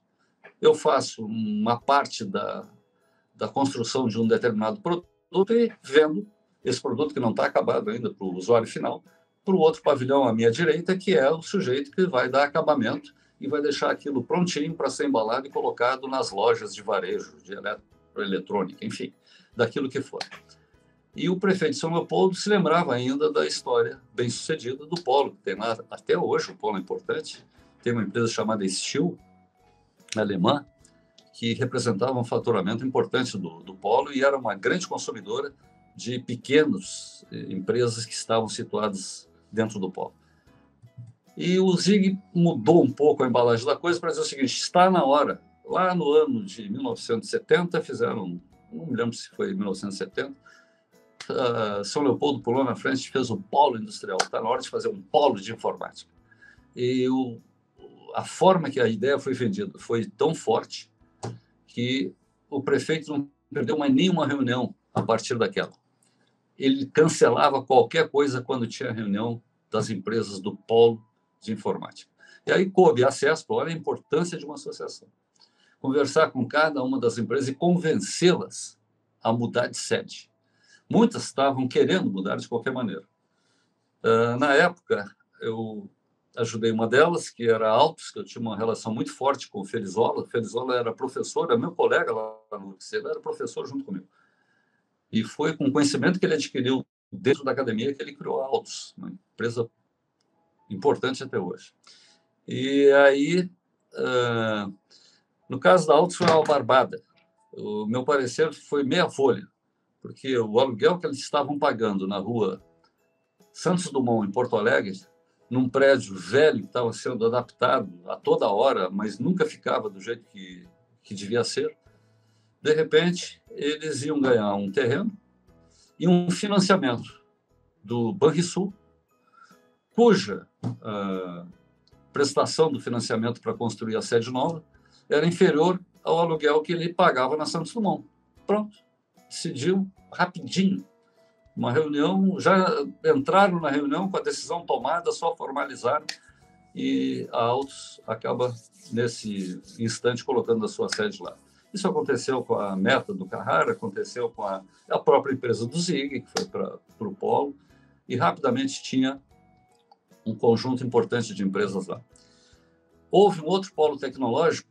Eu faço uma parte da construção de um determinado produto e vendo esse produto que não está acabado ainda para o usuário final, para o outro pavilhão à minha direita, que é o sujeito que vai dar acabamento e vai deixar aquilo prontinho para ser embalado e colocado nas lojas de varejo, de eletrônica, enfim, daquilo que for. E o prefeito de São Leopoldo se lembrava ainda da história bem-sucedida do polo, que tem lá até hoje, um polo importante. Tem uma empresa chamada Stil, alemã, que representava um faturamento importante do polo e era uma grande consumidora de pequenas empresas que estavam situadas dentro do polo. E o Zig mudou um pouco a embalagem da coisa para dizer o seguinte: está na hora. Lá no ano de 1970, fizeram, não me lembro se foi 1970, São Leopoldo pulou na frente e fez um polo industrial. Está na hora de fazer um polo de informática. E a forma que a ideia foi vendida foi tão forte que o prefeito não perdeu mais nenhuma reunião a partir daquela. Ele cancelava qualquer coisa quando tinha reunião das empresas do polo de informática. E aí coube a CESP, olha a importância de uma associação. Conversar com cada uma das empresas e convencê-las a mudar de sede. Muitas estavam querendo mudar de qualquer maneira. Na época, eu ajudei uma delas, que era a Altos, que eu tinha uma relação muito forte com o Felizola. O Felizola era professor, era meu colega lá no UFC, ele era professor junto comigo. E foi com o conhecimento que ele adquiriu dentro da academia que ele criou a Altos, uma empresa importante até hoje. E aí, no caso da Altos, foi uma barbada. O meu parecer foi meia folha, porque o aluguel que eles estavam pagando na rua Santos Dumont, em Porto Alegre, num prédio velho que estava sendo adaptado a toda hora, mas nunca ficava do jeito que devia ser, de repente, eles iam ganhar um terreno e um financiamento do Banrisul, cuja prestação do financiamento para construir a sede nova era inferior ao aluguel que ele pagava na Santos Dumont. Pronto, decidiu rapidinho. Uma reunião, já entraram na reunião com a decisão tomada, só formalizaram e a Altos acaba, nesse instante, colocando a sua sede lá. Isso aconteceu com a Meta do Carrara, aconteceu com a própria empresa do Zig, que foi para o polo, e rapidamente tinha um conjunto importante de empresas lá. houve um outro polo tecnológico,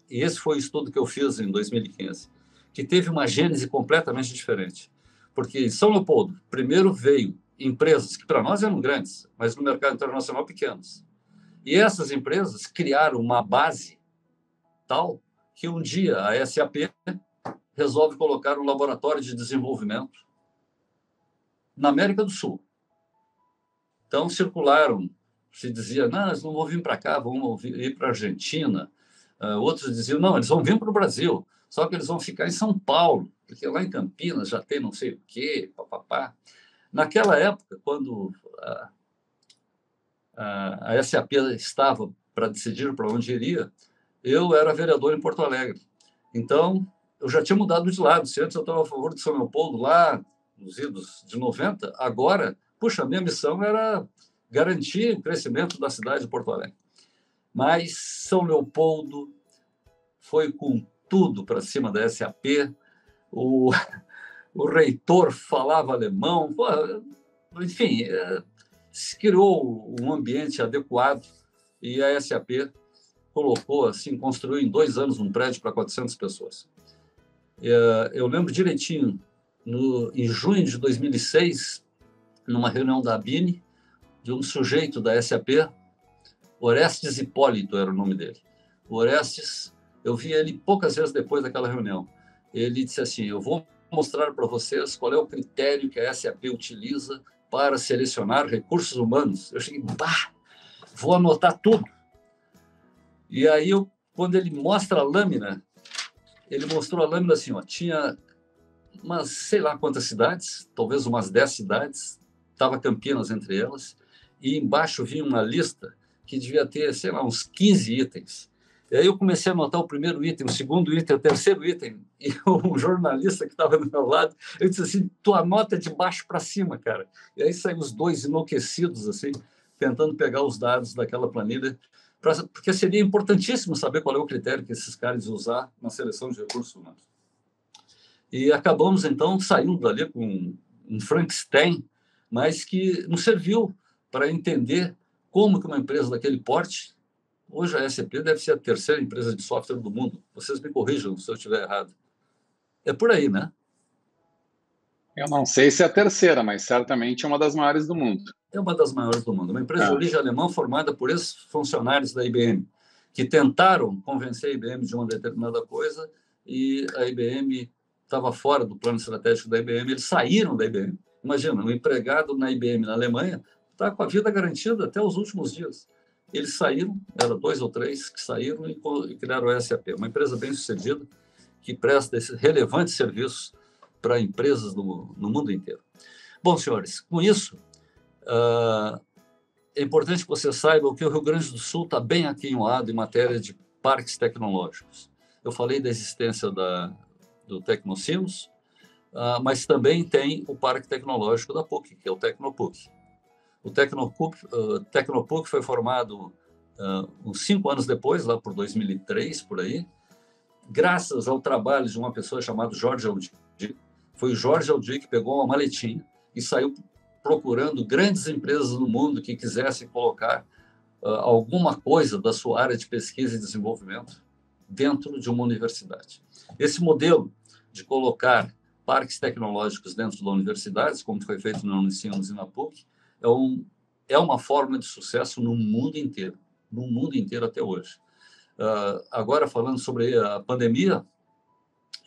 e esse foi o estudo que eu fiz em 2015, que teve uma gênese completamente diferente. Porque em São Leopoldo, primeiro veio empresas que para nós eram grandes, mas no mercado internacional pequenas. E essas empresas criaram uma base tal que um dia a SAP resolve colocar um laboratório de desenvolvimento na América do Sul. Então, circularam, se dizia, não, eles não vão vir para cá, vão ir para a Argentina. Outros diziam, não, eles vão vir para o Brasil, só que eles vão ficar em São Paulo, porque lá em Campinas já tem não sei o quê, papapá. Naquela época, quando a SAP estava para decidir para onde iria, eu era vereador em Porto Alegre. Então, eu já tinha mudado de lado. Se antes eu estava a favor de São Leopoldo, lá nos idos de 90, agora, puxa, a minha missão era garantir o crescimento da cidade de Porto Alegre. Mas São Leopoldo foi com tudo para cima da SAP. O reitor falava alemão. Enfim, se criou um ambiente adequado e a SAP colocou, assim, construiu em 2 anos um prédio para 400 pessoas. Eu lembro direitinho, em junho de 2006, numa reunião da ABINE, de um sujeito da SAP, Orestes Hipólito era o nome dele. O Orestes, eu vi ele poucas vezes depois daquela reunião. Ele disse assim, eu vou mostrar para vocês qual é o critério que a SAP utiliza para selecionar recursos humanos. Eu cheguei, vou anotar tudo. E aí, quando ele mostra a lâmina, ele mostrou a lâmina assim, tinha umas, sei lá quantas cidades, talvez umas 10 cidades, estava Campinas entre elas, e embaixo vinha uma lista que devia ter, sei lá, uns 15 itens. E aí eu comecei a anotar o primeiro item, o segundo item, o terceiro item, e um jornalista que estava do meu lado, eu disse assim, tu anota de baixo para cima, cara. E aí saíram os dois enlouquecidos, assim, tentando pegar os dados daquela planilha, porque seria importantíssimo saber qual é o critério que esses caras iam usar na seleção de recursos humanos. E acabamos, então, saindo dali com um Frankenstein, mas que nos serviu para entender como que uma empresa daquele porte, hoje a SAP deve ser a 3ª empresa de software do mundo. Vocês me corrijam se eu estiver errado. É por aí, né? Eu não sei se é a 3ª, mas certamente é uma das maiores do mundo. É uma das maiores do mundo. Uma empresa de origem alemã formada por ex-funcionários da IBM, que tentaram convencer a IBM de uma determinada coisa e a IBM estava fora do plano estratégico da IBM. Eles saíram da IBM. Imagina, um empregado na IBM na Alemanha está com a vida garantida até os últimos dias. Eles saíram, eram 2 ou 3 que saíram e criaram a SAP, uma empresa bem-sucedida que presta esses relevantes serviços para empresas no mundo inteiro. Bom, senhores, com isso, é importante que vocês saibam que o Rio Grande do Sul está bem aquinhoado em matéria de parques tecnológicos. Eu falei da existência do Tecnocinos, mas também tem o Parque Tecnológico da PUC, que é o Tecnopuc. O Tecnopuc foi formado uns 5 anos depois, lá por 2003, por aí, graças ao trabalho de uma pessoa chamada Jorge Aldi. Foi o Jorge Aldi que pegou uma maletinha e saiu procurando grandes empresas no mundo que quisessem colocar alguma coisa da sua área de pesquisa e desenvolvimento dentro de uma universidade. Esse modelo de colocar parques tecnológicos dentro da universidade, como foi feito na Unicinos e na PUC, é uma forma de sucesso no mundo inteiro até hoje. Agora, falando sobre a pandemia,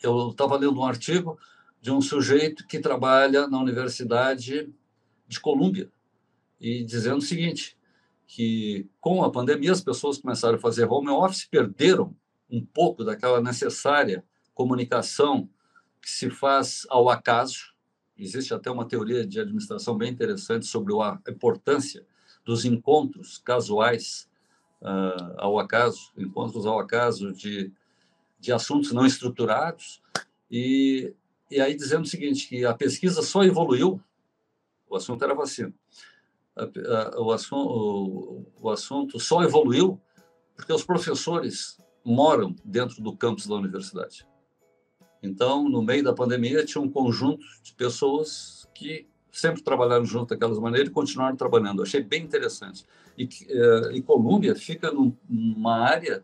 eu estava lendo um artigo de um sujeito que trabalha na Universidade de Colômbia e dizendo o seguinte, que com a pandemia as pessoas começaram a fazer home office, perderam um pouco daquela necessária comunicação que se faz ao acaso. Existe até uma teoria de administração bem interessante sobre a importância dos encontros casuais ao acaso, encontros ao acaso de assuntos não estruturados, e aí dizendo o seguinte, que a pesquisa só evoluiu, o assunto era vacina, o assunto só evoluiu porque os professores moram dentro do campus da universidade. Então, no meio da pandemia, tinha um conjunto de pessoas que sempre trabalharam junto daquelas maneiras e continuaram trabalhando. Eu achei bem interessante. E Colômbia fica numa área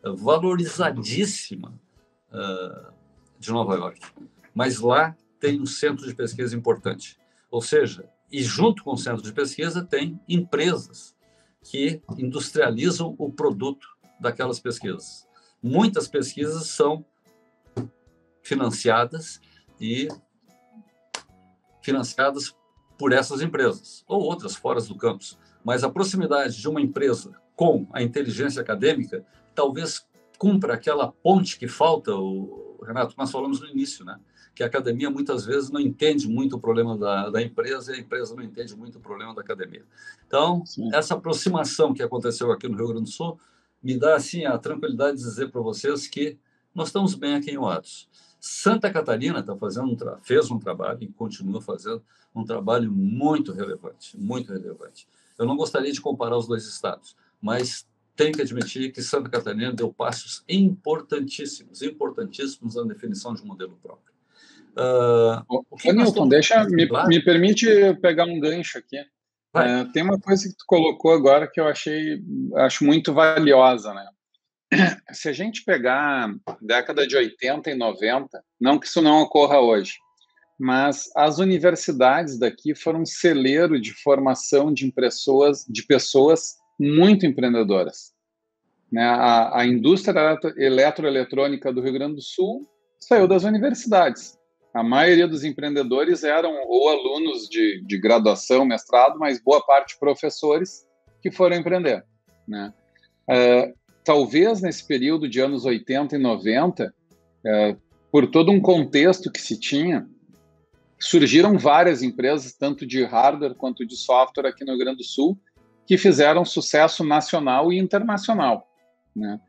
valorizadíssima de Nova York. Mas lá tem um centro de pesquisa importante. Ou seja, e junto com o centro de pesquisa tem empresas que industrializam o produto daquelas pesquisas. Muitas pesquisas são financiadas por essas empresas, ou outras fora do campus. Mas a proximidade de uma empresa com a inteligência acadêmica talvez cumpra aquela ponte que falta, Renato, nós falamos no início, né? Que a academia muitas vezes não entende muito o problema da empresa e a empresa não entende muito o problema da academia. Então, sim, essa aproximação que aconteceu aqui no Rio Grande do Sul me dá assim, a tranquilidade de dizer para vocês que nós estamos bem aqui em Oatos. Santa Catarina fez um trabalho e continua fazendo um trabalho muito relevante, muito relevante. Eu não gostaria de comparar os dois estados, mas tenho que admitir que Santa Catarina deu passos importantíssimos na definição de um modelo próprio. Nilton, me permite pegar um gancho aqui. Tem uma coisa que tu colocou agora que eu acho muito valiosa, né? Se a gente pegar década de 80 e 90, não que isso não ocorra hoje, mas as universidades daqui foram um celeiro de formação de pessoas muito empreendedoras. Né? A indústria eletroeletrônica do Rio Grande do Sul saiu das universidades. A maioria dos empreendedores eram ou alunos de graduação, mestrado, mas boa parte professores que foram empreender. Né? Talvez nesse período de anos 80 e 90, por todo um contexto que se tinha, surgiram várias empresas, tanto de hardware quanto de software aqui no Rio Grande do Sul, que fizeram sucesso nacional e internacional. Né?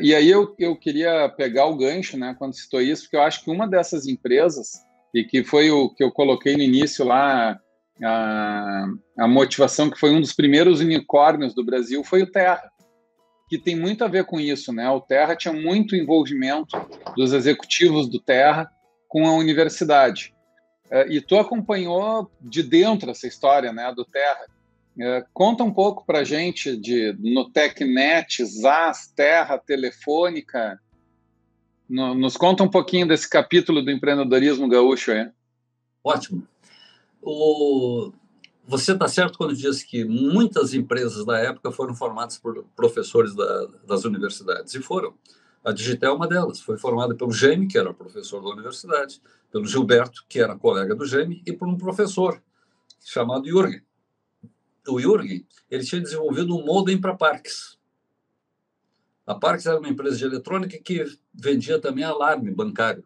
E aí eu queria pegar o gancho, né, quando citou isso, porque eu acho que uma dessas empresas, e que foi o que eu coloquei no início lá, a motivação, que foi um dos primeiros unicórnios do Brasil, foi o Terra, que tem muito a ver com isso, né? O Terra tinha muito envolvimento dos executivos do Terra com a universidade. E tu acompanhou de dentro essa história, né, do Terra. Conta um pouco para a gente no TecNet, ZAS, Terra, Telefônica. Nos conta um pouquinho desse capítulo do empreendedorismo gaúcho aí. Ótimo. Você está certo quando diz que muitas empresas da época foram formadas por professores das universidades, e foram. A Digitel é uma delas, foi formada pelo Geme, que era professor da universidade, pelo Gilberto, que era colega do Geme, e por um professor chamado Jürgen. O Jürgen, ele tinha desenvolvido um modem para Parques. A Parques era uma empresa de eletrônica que vendia também alarme bancário.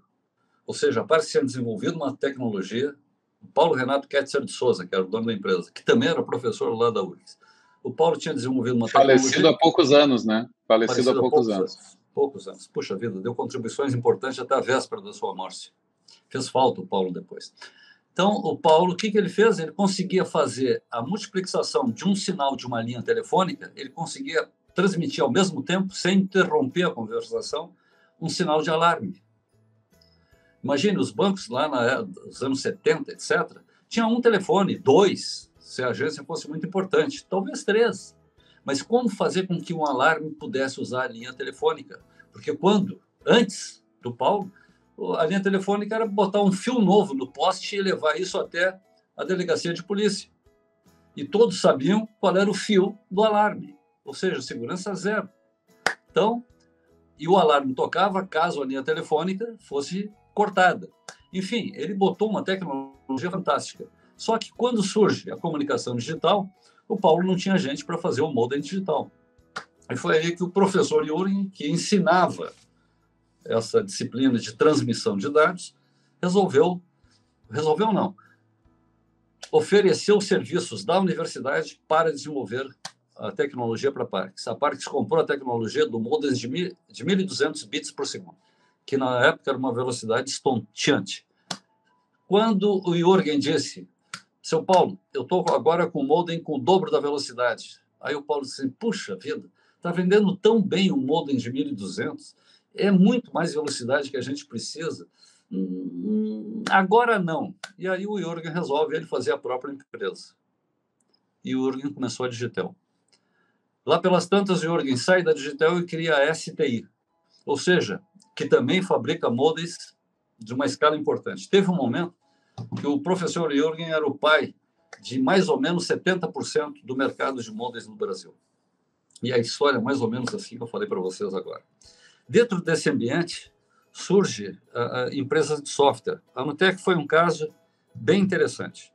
Ou seja, a Parques tinha desenvolvido uma tecnologia. O Paulo Renato Ketzer de Souza, que era o dono da empresa, que também era professor lá da URGS. O Paulo tinha desenvolvido uma tecnologia... Falecido há poucos anos, né? Falecido há poucos anos. Poucos anos. Puxa vida, deu contribuições importantes até a véspera da sua morte. Fez falta o Paulo depois. Então, o Paulo, o que ele fez? Ele conseguia fazer a multiplexação de um sinal de uma linha telefônica, ele conseguia transmitir ao mesmo tempo, sem interromper a conversação, um sinal de alarme. Imagine, os bancos lá nos anos 70, etc., tinham um telefone, 2, se a agência fosse muito importante, talvez 3. Mas como fazer com que um alarme pudesse usar a linha telefônica? Porque antes do Paulo, a linha telefônica era botar um fio novo no poste e levar isso até a delegacia de polícia. E todos sabiam qual era o fio do alarme, ou seja, segurança zero. Então, e o alarme tocava caso a linha telefônica fosse cortada. Enfim, ele botou uma tecnologia fantástica. Só que quando surge a comunicação digital, o Paulo não tinha gente para fazer o modem digital. E foi aí que o professor Jürgen, que ensinava essa disciplina de transmissão de dados, ofereceu serviços da universidade para desenvolver a tecnologia para a Parques. A Parques comprou a tecnologia do modem de 1.200 bits por segundo, que na época era uma velocidade estonteante. Quando o Jürgen disse: seu Paulo, eu estou agora com o modem com o dobro da velocidade. Aí o Paulo disse: puxa vida, está vendendo tão bem um modem de 1.200, é muito mais velocidade que a gente precisa. agora não. E aí o Jürgen resolve ele fazer a própria empresa. E o Jürgen começou a Digitel. Lá pelas tantas, o Jürgen sai da Digitel e cria a STI, ou seja, que também fabrica modems de uma escala importante. Teve um momento que o professor Jürgen era o pai de mais ou menos 70% do mercado de modems no Brasil. E a história é mais ou menos assim que eu falei para vocês agora. Dentro desse ambiente, surge empresas de software. A Nutec foi um caso bem interessante.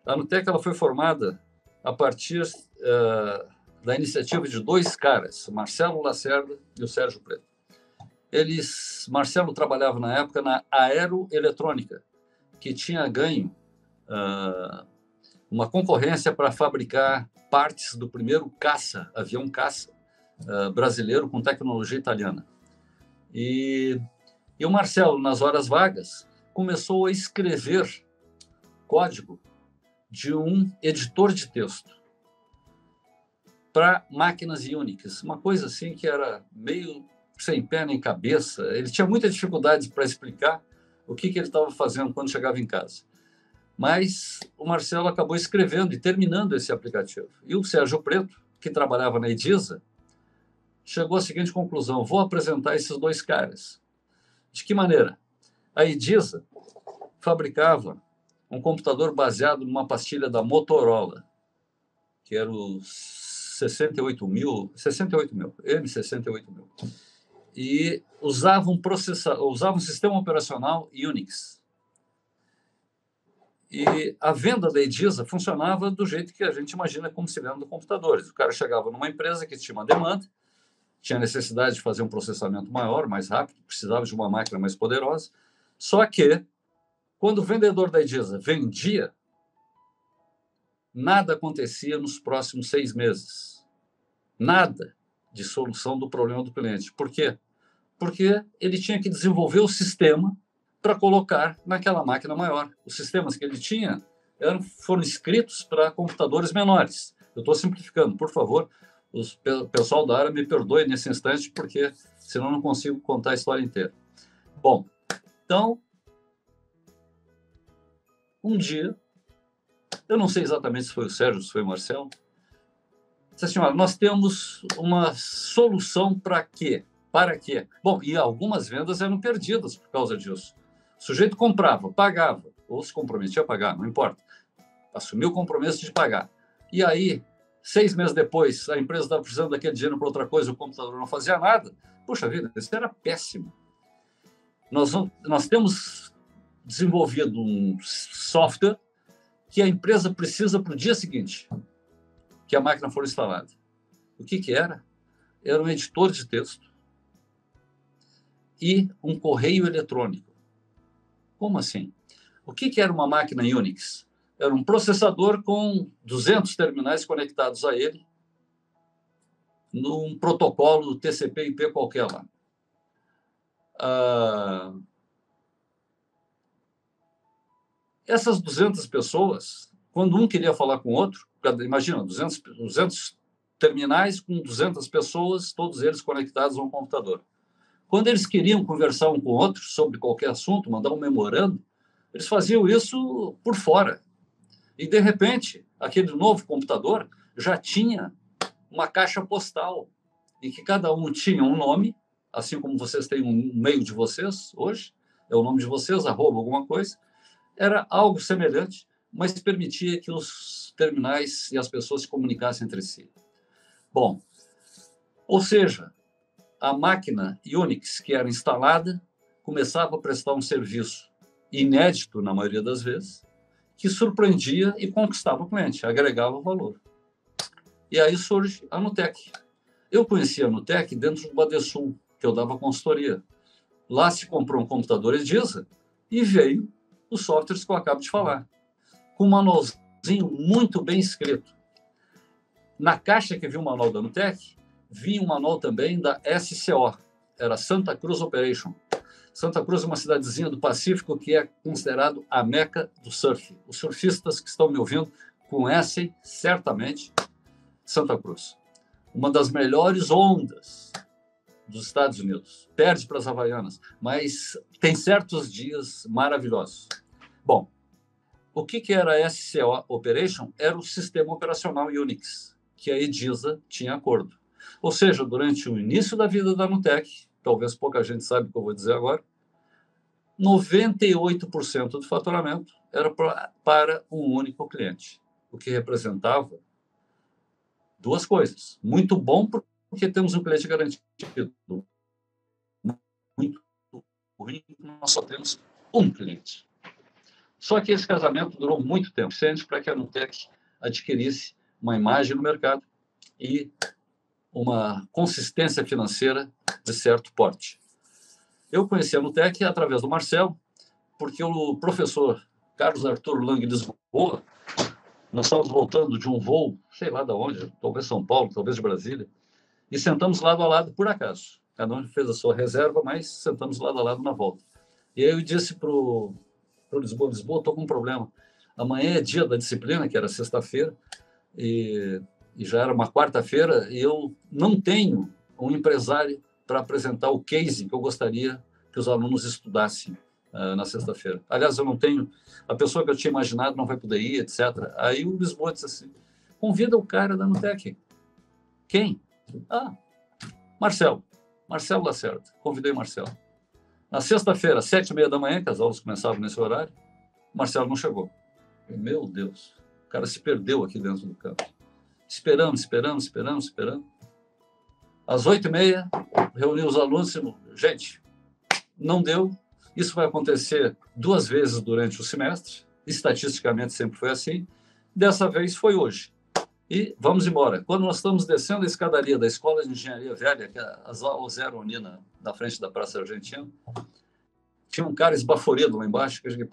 A Nutec ela foi formada a partir da iniciativa de dois caras, Marcelo Lacerda e o Sérgio Preto. Marcelo trabalhava na época na Aeroeletrônica, que tinha ganho uma concorrência para fabricar partes do primeiro avião caça brasileiro com tecnologia italiana. E o Marcelo, nas horas vagas, começou a escrever código de um editor de texto para máquinas Unix, uma coisa assim que era meio sem pé nem cabeça. Ele tinha muita dificuldade para explicar o que ele estava fazendo quando chegava em casa. Mas o Marcelo acabou escrevendo e terminando esse aplicativo. E o Sérgio Preto, que trabalhava na Edisa, chegou à seguinte conclusão: vou apresentar esses dois caras. De que maneira? A Edisa fabricava um computador baseado numa pastilha da Motorola, que era o M68.000, e usava um sistema operacional Unix. E a venda da Edisa funcionava do jeito que a gente imagina como se vende computadores. O cara chegava numa empresa que tinha uma demanda, tinha necessidade de fazer um processamento maior, mais rápido, precisava de uma máquina mais poderosa. Só que, quando o vendedor da Edisa vendia, nada acontecia nos próximos 6 meses. Nada de solução do problema do cliente. Por quê? Porque ele tinha que desenvolver o sistema para colocar naquela máquina maior. Os sistemas que ele tinha foram escritos para computadores menores. Eu estou simplificando, por favor. O pessoal da área me perdoe nesse instante, porque senão eu não consigo contar a história inteira. Bom, então, um dia, eu não sei exatamente se foi o Sérgio, se foi o Marcelo, disse assim: olha, nós temos uma solução para quê? Para quê? Bom, e algumas vendas eram perdidas por causa disso. O sujeito comprava, pagava, ou se comprometia a pagar, não importa. Assumiu o compromisso de pagar. E aí, 6 meses depois, a empresa estava precisando daquele dinheiro para outra coisa, o computador não fazia nada. Puxa vida, isso era péssimo. Nós temos desenvolvido um software que a empresa precisa para o dia seguinte que a máquina for instalada. O que era? Era um editor de texto e um correio eletrônico. Como assim? O que era uma máquina Unix? Era um processador com 200 terminais conectados a ele num protocolo TCP/IP qualquer lá. Essas 200 pessoas, quando um queria falar com o outro, imagina, 200 terminais com 200 pessoas, todos eles conectados a um computador. Quando eles queriam conversar um com o outro sobre qualquer assunto, mandar um memorando, eles faziam isso por fora. E, de repente, aquele novo computador já tinha uma caixa postal, em que cada um tinha um nome, assim como vocês têm um e-mail de vocês hoje, é o nome de vocês, @ alguma coisa. Era algo semelhante, mas permitia que os terminais e as pessoas se comunicassem entre si. Bom, ou seja, a máquina Unix que era instalada começava a prestar um serviço inédito, na maioria das vezes, que surpreendia e conquistava o cliente, agregava valor. E aí surge a Nutec. Eu conheci a Nutec dentro do Badesul, que eu dava consultoria. Lá se comprou um computador Edisa e veio os softwares que eu acabo de falar, com um manualzinho muito bem escrito. Na caixa que vinha o manual da Nutec, vinha um manual também da SCO, era Santa Cruz Operation. Santa Cruz é uma cidadezinha do Pacífico que é considerado a meca do surf. Os surfistas que estão me ouvindo conhecem certamente Santa Cruz. Uma das melhores ondas dos Estados Unidos. Perde para as Havaianas, mas tem certos dias maravilhosos. Bom, o que era a SCO Operation? Era o sistema operacional Unix, que a Edisa tinha acordo. Ou seja, durante o início da vida da Nutec, talvez pouca gente saiba o que eu vou dizer agora, 98% do faturamento era para um único cliente, o que representava duas coisas. Muito bom porque temos um cliente garantido. Muito ruim porque nós só temos um cliente. Só que esse casamento durou muito tempo, suficiente para que a Nutec adquirisse uma imagem no mercado e uma consistência financeira de certo porte. Eu conheci a Nutec através do Marcelo, porque o professor Carlos Arthur Lang de Lisboa, nós estávamos voltando de um voo, sei lá de onde, talvez São Paulo, talvez de Brasília, e sentamos lado a lado por acaso. Cada um fez a sua reserva, mas sentamos lado a lado na volta. E aí eu disse para o Lisboa, estou com um problema. Amanhã é dia da disciplina, que era sexta-feira, e já era uma quarta-feira, e eu não tenho um empresário para apresentar o case que eu gostaria que os alunos estudassem na sexta-feira. Aliás, eu não tenho, a pessoa que eu tinha imaginado não vai poder ir, etc. Aí o Lisboa disse assim, convida o cara da Nutec. Quem? Marcelo Lacerda. Convidei o Marcelo. Na sexta-feira, 7h30 da manhã, que as aulas começavam nesse horário, o Marcelo não chegou. Meu Deus, o cara se perdeu aqui dentro do campo. Esperamos. Às 8h30, reuni os alunos e disse, gente, não deu. Isso vai acontecer 2 vezes durante o semestre. Estatisticamente sempre foi assim. Dessa vez foi hoje. E vamos embora. Quando nós estamos descendo a escadaria da Escola de Engenharia Velha, que as aulas eram ali na frente da Praça Argentina, tinha um cara esbaforido lá embaixo, que eu digo,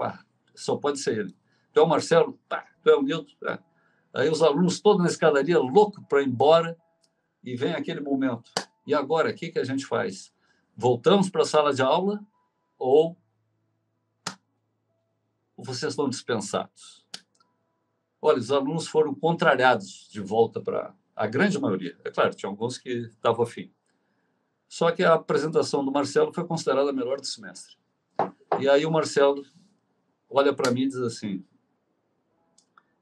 só pode ser ele. Tu é o Marcelo? Tu é o Nilton? Aí os alunos todos na escadaria, loucos para ir embora, e vem aquele momento. E agora, o que a gente faz? Voltamos para a sala de aula ou vocês estão dispensados? Olha, os alunos foram contrariados de volta para a grande maioria. É claro, tinha alguns que estavam afim. Só que a apresentação do Marcelo foi considerada a melhor do semestre. E aí o Marcelo olha para mim e diz assim,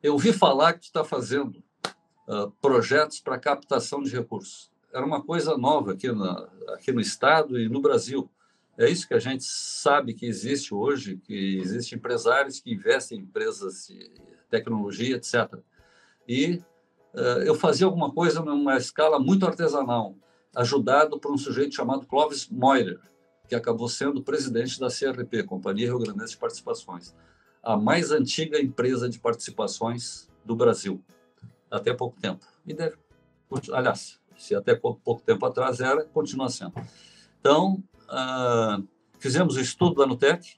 eu ouvi falar que tu está fazendo projetos para captação de recursos. Era uma coisa nova aqui no Estado e no Brasil. É isso que a gente sabe que existe hoje, que existem empresários que investem em empresas de tecnologia, etc. E eu fazia alguma coisa numa escala muito artesanal, ajudado por um sujeito chamado Clóvis Moirer, que acabou sendo presidente da CRP, Companhia Rio Grandense de Participações, a mais antiga empresa de participações do Brasil, até pouco tempo. E deve, aliás, se até pouco tempo atrás era, continua sendo. Então, fizemos o estudo da Nutec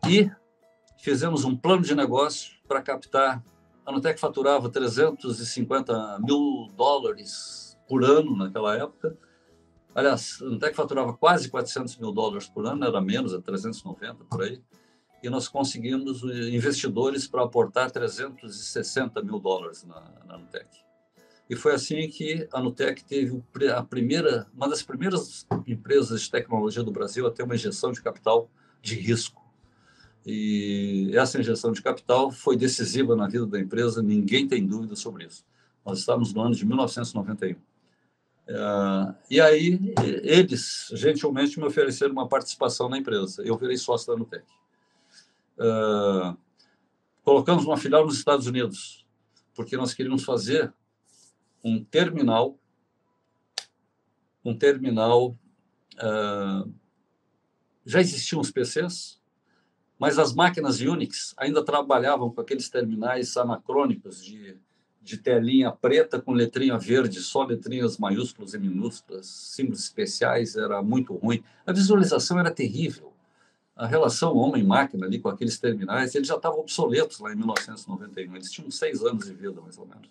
e fizemos um plano de negócio para captar. A Nutec faturava $350 mil por ano naquela época. Aliás, a Nutec faturava quase $400 mil por ano, era menos, era 390 por aí. E nós conseguimos investidores para aportar $360 mil na Nutec. E foi assim que a Nutec teve uma das primeiras empresas de tecnologia do Brasil a ter uma injeção de capital de risco. E essa injeção de capital foi decisiva na vida da empresa, ninguém tem dúvida sobre isso. Nós estamos no ano de 1991. E aí, eles gentilmente me ofereceram uma participação na empresa. Eu virei sócio da Nutec. Colocamos uma filial nos Estados Unidos, porque nós queríamos fazer um terminal, já existiam os PCs, mas as máquinas Unix ainda trabalhavam com aqueles terminais anacrônicos de telinha preta com letrinha verde, só letrinhas maiúsculas e minúsculas, símbolos especiais, era muito ruim. A visualização era terrível. A relação homem-máquina ali com aqueles terminais, eles já estavam obsoletos lá em 1991. Eles tinham 6 anos de vida, mais ou menos.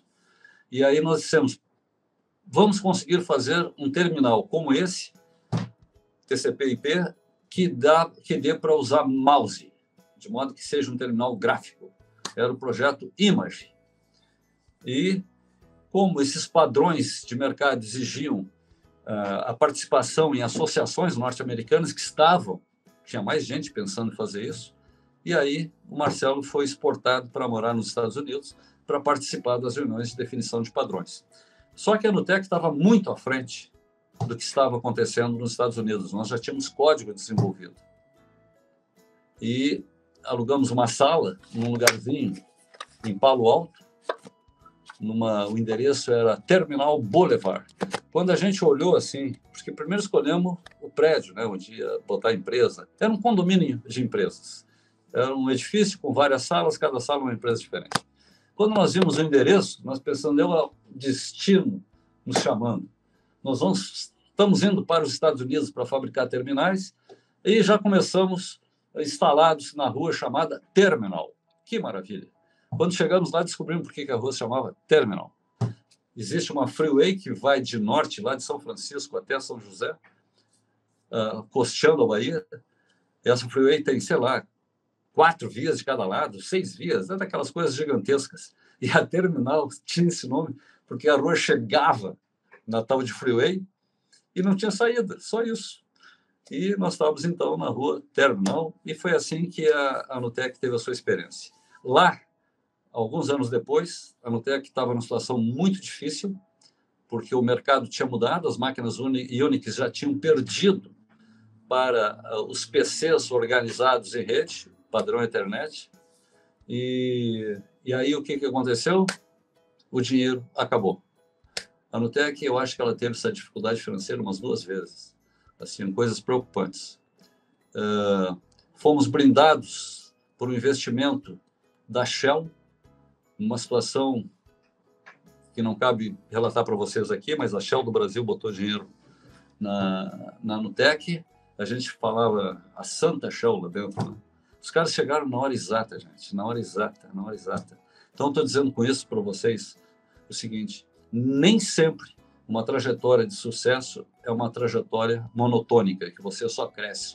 E aí nós dissemos, vamos conseguir fazer um terminal como esse, TCP/IP, que dê para usar mouse, de modo que seja um terminal gráfico. Era o projeto Image. E como esses padrões de mercado exigiam a participação em associações norte-americanas que tinha mais gente pensando em fazer isso, e aí o Marcelo foi exportado para morar nos Estados Unidos para participar das reuniões de definição de padrões. Só que a Nutec estava muito à frente do que estava acontecendo nos Estados Unidos. Nós já tínhamos código desenvolvido. E alugamos uma sala num lugarzinho em Palo Alto. O endereço era Terminal Boulevard. Quando a gente olhou assim, porque primeiro escolhemos o prédio, né, onde ia botar a empresa. Era um condomínio de empresas. Era um edifício com várias salas, cada sala uma empresa diferente. Quando nós vimos o endereço, nós pensamos, o destino nos chamando. Estamos indo para os Estados Unidos para fabricar terminais e já começamos instalados na rua chamada Terminal. Que maravilha! Quando chegamos lá, descobrimos por que a rua se chamava Terminal. Existe uma freeway que vai de norte, lá de São Francisco até São José, costeando a Bahia. Essa freeway tem, sei lá, 4 vias de cada lado, 6 vias, é daquelas coisas gigantescas. E a Terminal tinha esse nome porque a rua chegava na tal de freeway e não tinha saída, só isso. E nós estávamos, então, na rua Terminal, e foi assim que a Nutec teve a sua experiência. Lá, alguns anos depois, a Nutec estava numa situação muito difícil, porque o mercado tinha mudado, as máquinas Unix já tinham perdido para os PCs organizados em rede, padrão Ethernet. E aí o que aconteceu? O dinheiro acabou. A Nutec, eu acho que ela teve essa dificuldade financeira umas 2 vezes. Assim, coisas preocupantes. Fomos brindados por um investimento da Shell, uma situação que não cabe relatar para vocês aqui, mas a Shell do Brasil botou dinheiro na Nutec. A gente falava a Santa Shell lá dentro, né? Os caras chegaram na hora exata, gente, na hora exata. Então, estou dizendo com isso para vocês o seguinte: nem sempre uma trajetória de sucesso é uma trajetória monotônica, que você só cresce.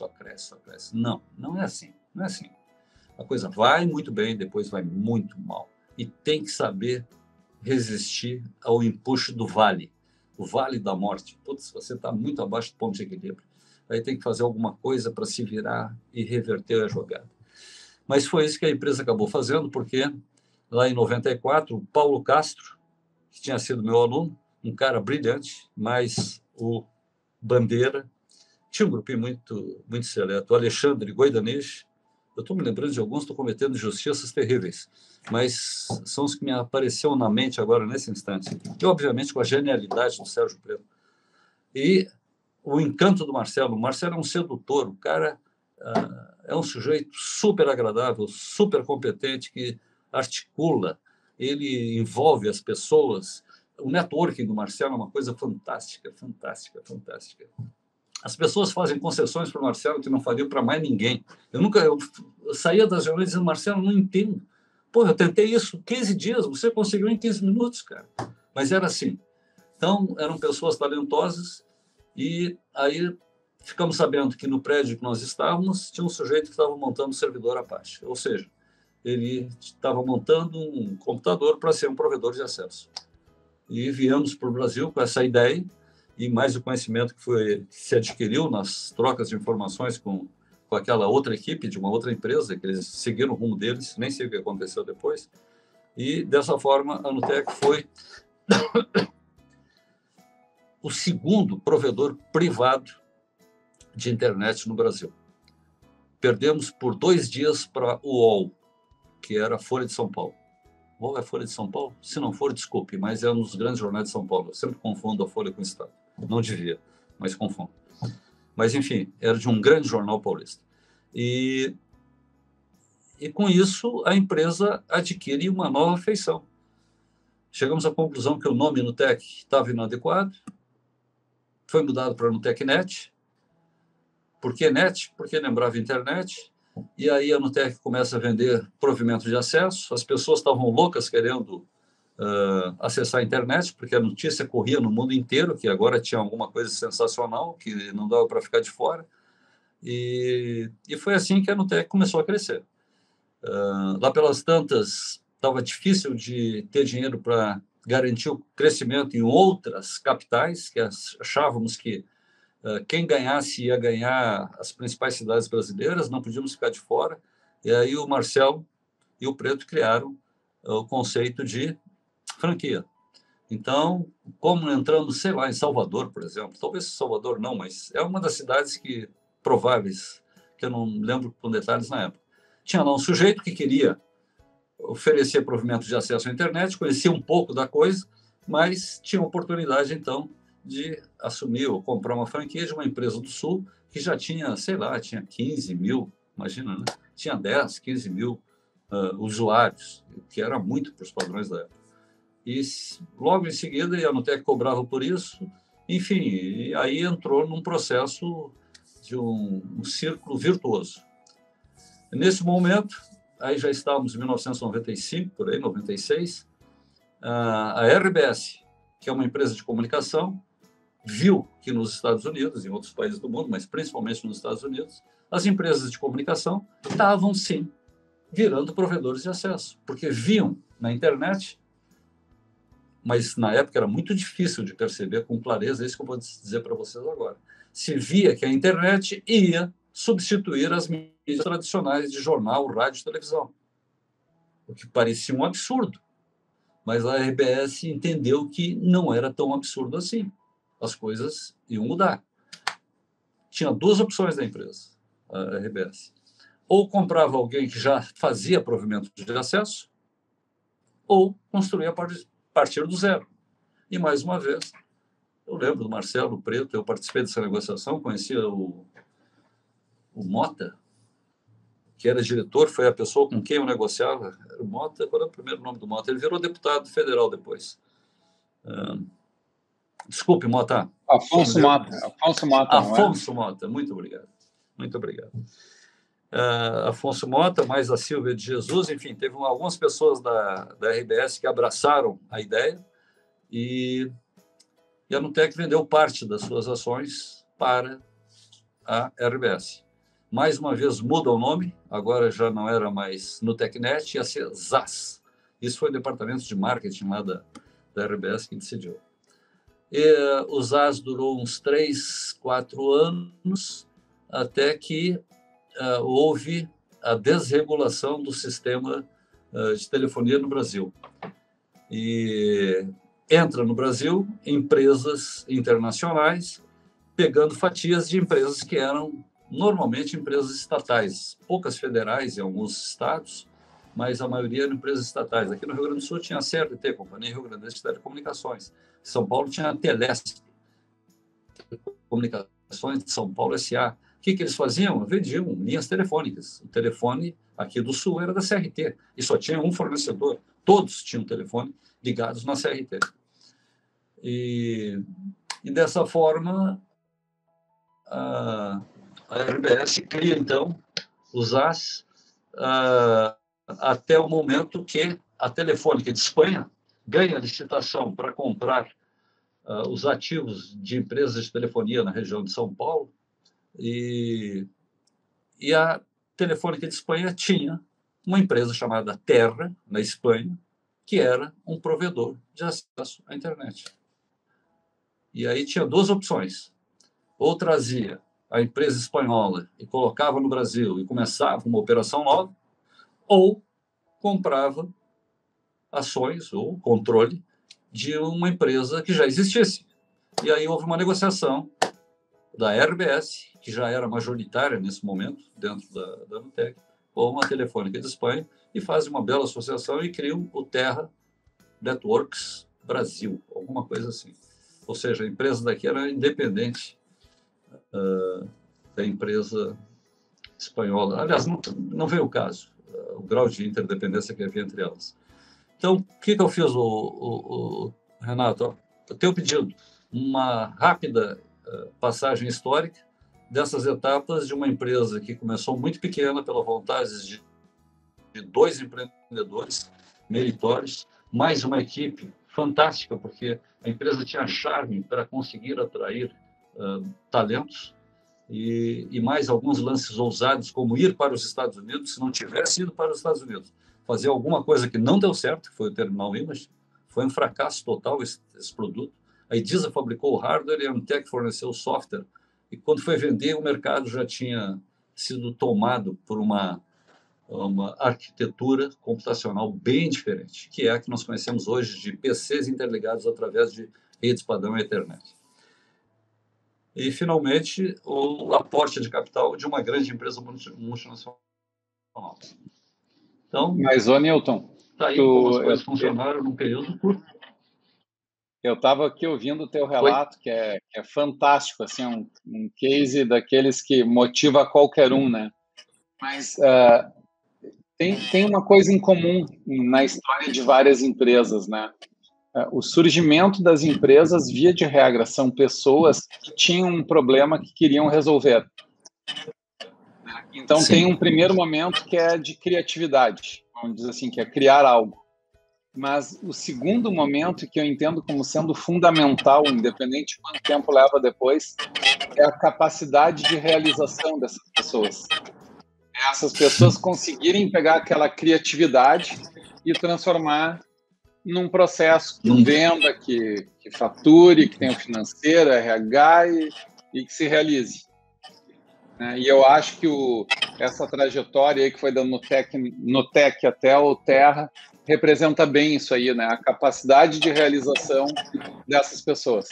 Não, não é assim. A coisa vai muito bem, depois vai muito mal. E tem que saber resistir ao empuxo do vale, o vale da morte. Putz, você está muito abaixo do ponto de equilíbrio. Aí tem que fazer alguma coisa para se virar e reverter a jogada. Mas foi isso que a empresa acabou fazendo, porque lá em 94, o Paulo Castro, que tinha sido meu aluno, um cara brilhante, mas o Bandeira, tinha um grupinho muito, muito seleto, o Alexandre Goidanês. Eu estou me lembrando de alguns, estou cometendo injustiças terríveis, mas são os que me apareceram na mente agora, nesse instante. E, obviamente, com a genialidade do Sérgio Preto. E o encanto do Marcelo. O Marcelo é um sedutor, o cara é um sujeito super agradável, super competente, que articula, ele envolve as pessoas. O networking do Marcelo é uma coisa fantástica. As pessoas fazem concessões para o Marcelo que não fariam para mais ninguém. Eu saía das reuniões dizendo: Marcelo, não entendo. Pô, eu tentei isso 15 dias, você conseguiu em 15 minutos, cara. Mas era assim. Então, eram pessoas talentosas. E aí ficamos sabendo que no prédio que nós estávamos tinha um sujeito que estava montando um servidor Apache. Ou seja, ele estava montando um computador para ser um provedor de acesso. E viemos para o Brasil com essa ideia e mais o conhecimento que se adquiriu nas trocas de informações com aquela outra equipe de uma outra empresa, que eles seguiram o rumo deles, nem sei o que aconteceu depois. E, dessa forma, a Nutec foi o segundo provedor privado de internet no Brasil. Perdemos por 2 dias para o UOL, que era a Folha de São Paulo. O UOL é Folha de São Paulo? Se não for, desculpe, mas é um dos grandes jornais de São Paulo. Eu sempre confundo a Folha com o Estado. Não devia, mas confundo. Mas, enfim, era de um grande jornal paulista. E com isso, a empresa adquire uma nova feição. Chegamos à conclusão que o nome Nutec estava inadequado, foi mudado para NutecNet. Por que Net? Porque lembrava internet. E aí a Nutec começa a vender provimento de acesso. As pessoas estavam loucas querendo acessar a internet, porque a notícia corria no mundo inteiro, que agora tinha alguma coisa sensacional, que não dava para ficar de fora. E foi assim que a Nutec começou a crescer. Lá pelas tantas, estava difícil de ter dinheiro para garantiu crescimento em outras capitais, que achávamos que quem ganhasse ia ganhar as principais cidades brasileiras, não podíamos ficar de fora. E aí o Marcel e o Preto criaram o conceito de franquia. Então, como entramos, sei lá, em Salvador, por exemplo, talvez Salvador não, mas é uma das cidades prováveis, que eu não lembro com detalhes na época. Tinha lá um sujeito que queria oferecer provimento de acesso à internet, conhecia um pouco da coisa, mas tinha oportunidade, então, de assumir ou comprar uma franquia de uma empresa do Sul que já tinha, sei lá, tinha 15 mil, imagina, né? Tinha 10, 15 mil usuários, que era muito para os padrões da época. E logo em seguida a Anutec cobrava por isso, enfim, e aí entrou num processo de um círculo virtuoso. Nesse momento, aí já estávamos em 1995, por aí, 96, a RBS, que é uma empresa de comunicação, viu que nos Estados Unidos, em outros países do mundo, mas principalmente nos Estados Unidos, as empresas de comunicação estavam, sim, virando provedores de acesso, porque viam na internet, mas na época era muito difícil de perceber com clareza, é isso que eu vou dizer para vocês agora. Se via que a internet ia substituir as mídias tradicionais de jornal, rádio e televisão, o que parecia um absurdo. Mas a RBS entendeu que não era tão absurdo assim. As coisas iam mudar. Tinha duas opções da empresa, a RBS. Ou comprava alguém que já fazia provimento de acesso, ou construía a partir do zero. E, mais uma vez, eu lembro do Marcelo Preto, eu participei dessa negociação, conhecia o Mota, que era diretor, foi a pessoa com quem eu negociava. Era o Mota, qual era o primeiro nome do Mota? Ele virou deputado federal depois. Desculpe, Mota. Afonso Mota. Afonso Mota, muito obrigado. Muito obrigado. Afonso Mota, mais a Silvia de Jesus, enfim, teve algumas pessoas da RBS que abraçaram a ideia e a Anutec vendeu parte das suas ações para a RBS. Mais uma vez muda o nome, agora já não era mais Nutecnet, ia ser ZAS. Isso foi o departamento de marketing lá da RBS que decidiu. E o ZAS durou uns 3, 4 anos, até que houve a desregulação do sistema de telefonia no Brasil. E entra no Brasil empresas internacionais pegando fatias de empresas que eram normalmente empresas estatais, poucas federais em alguns estados, mas a maioria eram empresas estatais. Aqui no Rio Grande do Sul tinha a CRT, Companhia Rio Grandense de Telecomunicações. Em São Paulo tinha a Telesp, Comunicações de São Paulo S.A. O que eles faziam? Vendiam linhas telefônicas. O telefone aqui do Sul era da CRT, e só tinha um fornecedor. Todos tinham telefone ligados na CRT. E dessa forma, a RBS cria, então, os ZAS até o momento que a Telefônica de Espanha ganha licitação para comprar os ativos de empresas de telefonia na região de São Paulo, e a Telefônica de Espanha tinha uma empresa chamada Terra, na Espanha, que era um provedor de acesso à internet. E aí tinha duas opções. Ou trazia a empresa espanhola e colocava no Brasil e começava uma operação nova, ou comprava ações ou controle de uma empresa que já existisse. E aí houve uma negociação da RBS, que já era majoritária nesse momento, dentro da Anutec, com a Telefônica de Espanha, e faz uma bela associação e criam o Terra Networks Brasil, alguma coisa assim. Ou seja, a empresa daqui era independente da empresa espanhola. Aliás, não veio o caso, o grau de interdependência que havia entre elas. Então, o que eu fiz, Renato? Eu tenho pedido uma rápida passagem histórica dessas etapas de uma empresa que começou muito pequena pela vontade de 2 empreendedores meritórios, mais uma equipe fantástica, porque a empresa tinha charme para conseguir atrair talentos, e mais alguns lances ousados, como ir para os Estados Unidos. Se não tivesse ido para os Estados Unidos, fazer alguma coisa que não deu certo, que foi o Terminal Image, Foi um fracasso total esse produto. A Idisa fabricou o hardware e a Amtec forneceu o software. E quando foi vender, o mercado já tinha sido tomado por uma arquitetura computacional bem diferente, que é a que nós conhecemos hoje de PCs interligados através de redes padrão e Ethernet. E, finalmente, o aporte de capital de uma grande empresa multinacional. Então, mas, ô Newton, tá aí como as coisas funcionaram num período curto. Eu estava aqui ouvindo o teu relato, que é fantástico, assim, um case daqueles que motiva qualquer um, né? Mas tem uma coisa em comum na história de várias empresas, né? O surgimento das empresas, via de regra, são pessoas que tinham um problema que queriam resolver. Então, tem um primeiro momento que é de criatividade, vamos dizer assim, que é criar algo. Mas o segundo momento, que eu entendo como sendo fundamental, independente de quanto tempo leva depois, é a capacidade de realização dessas pessoas. Essas pessoas conseguirem pegar aquela criatividade e transformar num processo de venda que fature, que tenha financeiro, RH e que se realize. E eu acho que essa trajetória aí que foi da Nutec até o Terra representa bem isso aí, né? A capacidade de realização dessas pessoas.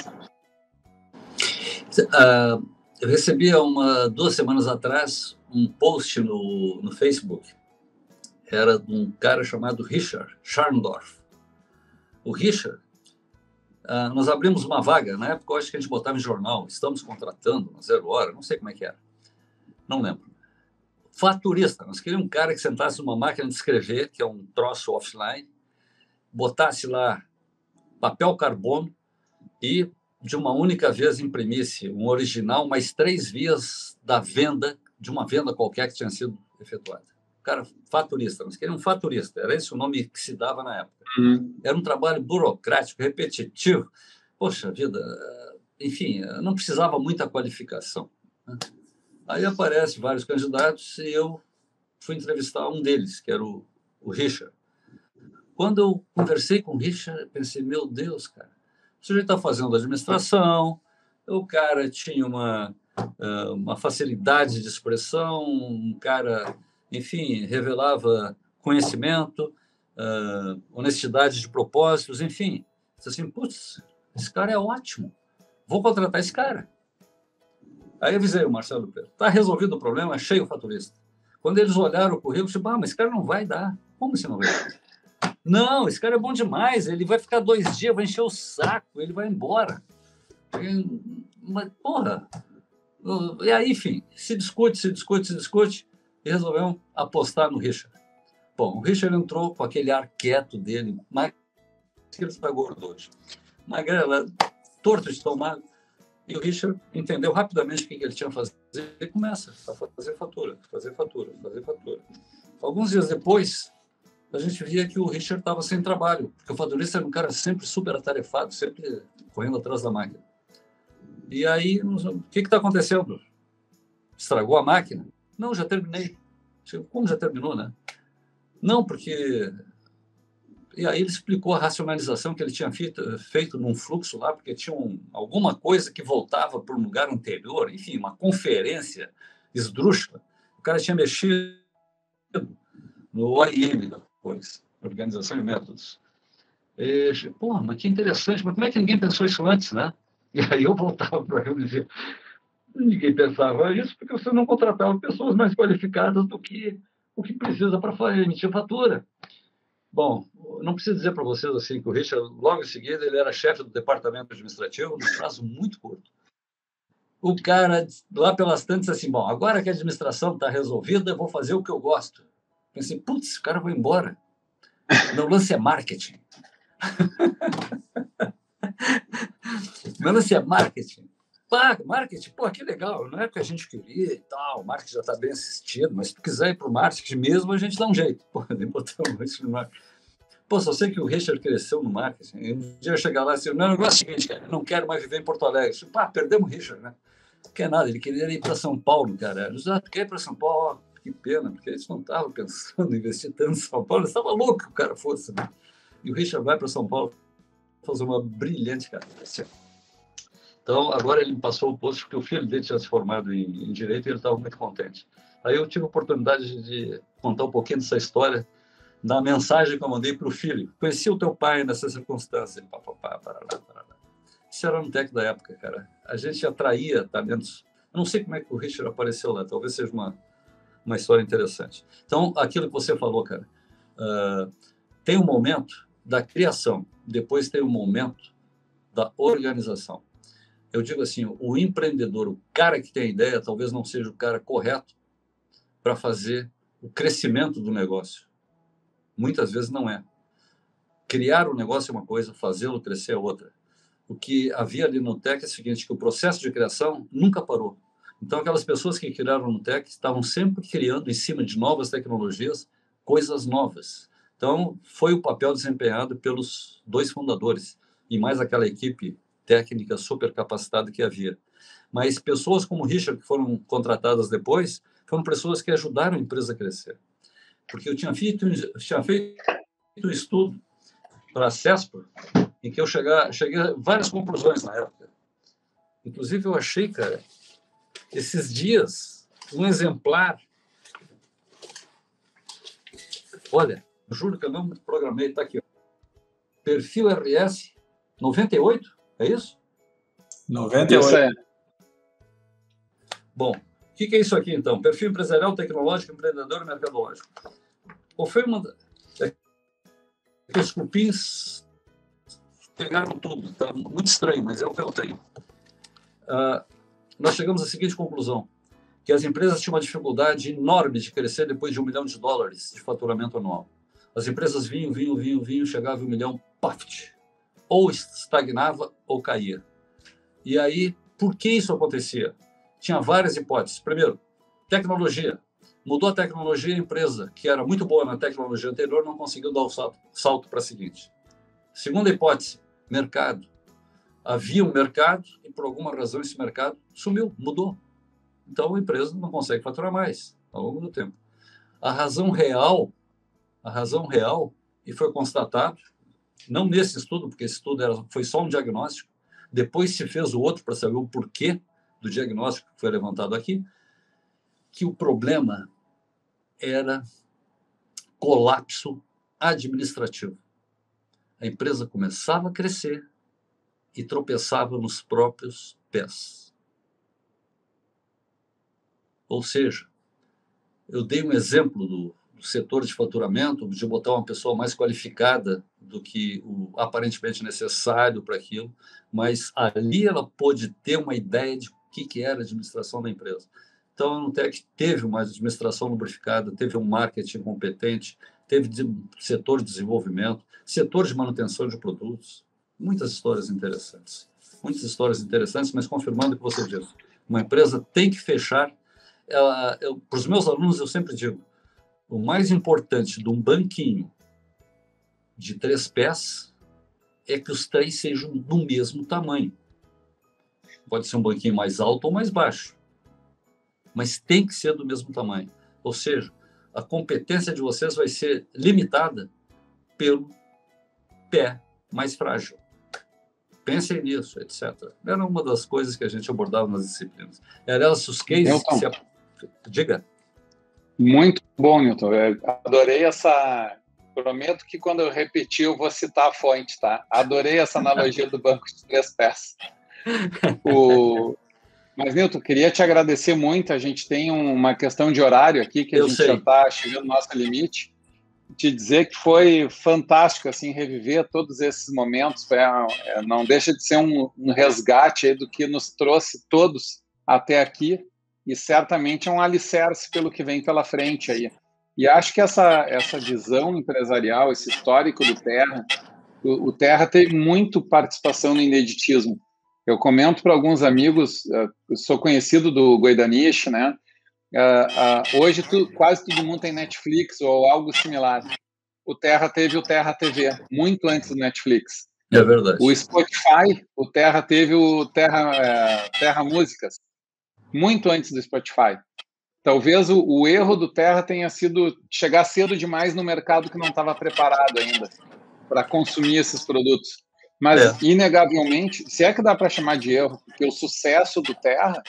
Eu recebi 2 semanas atrás um post no Facebook. Era de um cara chamado Richard Scharndorf. O Richard, nós abrimos uma vaga, na época eu acho que a gente botava em jornal, estamos contratando, 0 hora, não sei como é que era, não lembro. Faturista, nós queríamos um cara que sentasse numa máquina de escrever, que é um troço offline, botasse lá papel carbono e de uma única vez imprimisse um original, mais 3 vias da venda, de uma venda qualquer que tinha sido efetuada. Cara, faturista, nós queríamos um faturista, era esse o nome que se dava na época. Era um trabalho burocrático, repetitivo. Poxa vida, enfim, não precisava muita qualificação, né? Aí aparecem vários candidatos e eu fui entrevistar um deles, que era o Richard. Quando eu conversei com o Richard, eu pensei, meu Deus, cara, o sujeito está fazendo administração, o cara tinha uma facilidade de expressão, um cara, enfim, revelava conhecimento, honestidade de propósitos, enfim. Disse assim, putz, esse cara é ótimo, vou contratar esse cara. Aí avisei o Marcelo Pedro, está resolvido o problema, achei o faturista. Quando eles olharam o currículo, eu disse, mas esse cara não vai dar. Como você não vai dar? Não, esse cara é bom demais, ele vai ficar 2 dias, vai encher o saco, ele vai embora. Mas, porra... E aí, enfim, se discute, e resolvemos apostar no Richard. Bom, o Richard entrou com aquele ar quieto dele, mas que ele está gordo hoje. Magrela, torto de estômago. E o Richard entendeu rapidamente o que ele tinha a fazer e começa a fazer fatura. Alguns dias depois, a gente via que o Richard estava sem trabalho, porque o faturista era um cara sempre super atarefado, sempre correndo atrás da máquina. E aí, o que está acontecendo? Estragou a máquina? Não, já terminei. Como já terminou, né? Não, porque... E aí ele explicou a racionalização que ele tinha feito num fluxo lá, porque tinha alguma coisa que voltava para um lugar anterior, enfim, uma conferência esdrúxula. O cara tinha mexido no OIM da coisa, Organização de Métodos. Pô, mas que interessante, mas como é que ninguém pensou isso antes, né? E aí eu voltava para ele e dizia, ninguém pensava isso porque você não contratava pessoas mais qualificadas do que o que precisa para emitir fatura. Bom, não preciso dizer para vocês assim que o Richard, logo em seguida, ele era chefe do departamento administrativo, num prazo muito curto. O cara, lá pelas tantas, assim, bom, agora que a administração está resolvida, eu vou fazer o que eu gosto. Pensei, putz, o cara vai embora. Meu lance é marketing. Meu lance é marketing. Marketing, pô, que legal, não é o que a gente queria e tal, o marketing já está bem assistido, mas se tu quiser ir para o marketing mesmo, a gente dá um jeito. Pô, nem botamos isso no marketing. Pô, só sei que o Richard cresceu no marketing. E um dia eu chegar lá e dizer, não, o negócio é o seguinte, cara, eu não quero mais viver em Porto Alegre. Disse, perdemos o Richard, né? Não quer nada, ele queria ir para São Paulo, cara. Eu disse, tu quer ir para São Paulo? Oh, que pena, porque eles não estavam pensando em investir tanto em São Paulo, eles estavam loucos que o cara fosse, né? E o Richard vai para São Paulo fazer uma brilhante carreira. Então, agora ele me passou o posto porque o filho dele tinha se formado em Direito e ele estava muito contente. Aí eu tive a oportunidade de contar um pouquinho dessa história da mensagem que eu mandei para o filho. Conheci o teu pai nessa circunstância. Ele, parará. Isso era no TEC da época, cara. A gente atraía talentos. Eu não sei como é que o Richard apareceu lá. Talvez seja uma história interessante. Então, aquilo que você falou, cara, tem um momento da criação, depois tem um momento da organização. Eu digo assim, o empreendedor, o cara que tem a ideia, talvez não seja o cara correto para fazer o crescimento do negócio. Muitas vezes não é. Criar um negócio é uma coisa, fazê-lo crescer é outra. O que havia ali no TEC é o seguinte, que o processo de criação nunca parou. Então, aquelas pessoas que criaram no TEC estavam sempre criando, em cima de novas tecnologias, coisas novas. Então, foi o papel desempenhado pelos 2 fundadores e mais aquela equipe técnica super capacitada que havia. Mas pessoas como o Richard, que foram contratadas depois, foram pessoas que ajudaram a empresa a crescer. Porque eu tinha feito um estudo para a CESPA, em que eu cheguei a várias conclusões na época. Inclusive, eu achei, cara, esses dias, um exemplar. Olha, juro que eu não me programei, está aqui. Perfil RS 98, é isso? 98. Isso é. Bom, o que é isso aqui, então? Perfil empresarial, tecnológico, empreendedor e mercadológico. Ou foi uma... Os cupins pegaram tudo. Tá muito estranho, mas é o que eu tenho. Nós chegamos à seguinte conclusão, que as empresas tinham uma dificuldade enorme de crescer depois de $1 milhão de faturamento anual. As empresas vinham, chegavam a 1 milhão, paft, ou estagnava ou caía. E aí, por que isso acontecia? Tinha várias hipóteses. Primeiro, tecnologia. Mudou a tecnologia, a empresa, que era muito boa na tecnologia anterior, não conseguiu dar o salto para a seguinte. Segunda hipótese, mercado. Havia um mercado e, por alguma razão, esse mercado sumiu, mudou. Então, a empresa não consegue faturar mais ao longo do tempo. A razão real, e foi constatado, não nesse estudo, porque esse estudo foi só um diagnóstico, depois se fez o outro para saber o porquê do diagnóstico que foi levantado aqui, que o problema era colapso administrativo. A empresa começava a crescer e tropeçava nos próprios pés. Ou seja, eu dei um exemplo do setor de faturamento, de botar uma pessoa mais qualificada do que o aparentemente necessário para aquilo, mas ali ela pôde ter uma ideia de o que era a administração da empresa. Então, a Nutec teve uma administração lubrificada, teve um marketing competente, teve setor de desenvolvimento, setor de manutenção de produtos. Muitas histórias interessantes, mas confirmando o que você disse. Uma empresa tem que fechar. Para os meus alunos, eu sempre digo, o mais importante de um banquinho de 3 pés é que os 3 sejam do mesmo tamanho. Pode ser um banquinho mais alto ou mais baixo, mas tem que ser do mesmo tamanho. Ou seja, a competência de vocês vai ser limitada pelo pé mais frágil. Pensem nisso, etc. Era uma das coisas que a gente abordava nas disciplinas. Era os cases que se... Diga. Muito bom, Newton. Eu adorei essa... Prometo que quando eu repetir eu vou citar a fonte, tá? Adorei essa analogia do banco de 3 pés. Mas, Newton, queria te agradecer muito. A gente tem uma questão de horário aqui, que a gente já está chegando no nosso limite. Te dizer que foi fantástico assim, reviver todos esses momentos. Não deixa de ser um resgate aí do que nos trouxe todos até aqui. E certamente é um alicerce pelo que vem pela frente aí. E acho que essa visão empresarial, esse histórico do Terra, o Terra teve muito participação no ineditismo. Eu comento para alguns amigos, eu sou conhecido do Goidaniche, né? Hoje quase todo mundo tem Netflix ou algo similar. O Terra teve o Terra TV, muito antes do Netflix. É verdade. O Spotify, o Terra teve o Terra Músicas, muito antes do Spotify. Talvez o erro do Terra tenha sido chegar cedo demais no mercado que não estava preparado ainda para consumir esses produtos. Mas, inegavelmente, se é que dá para chamar de erro, porque o sucesso do Terra,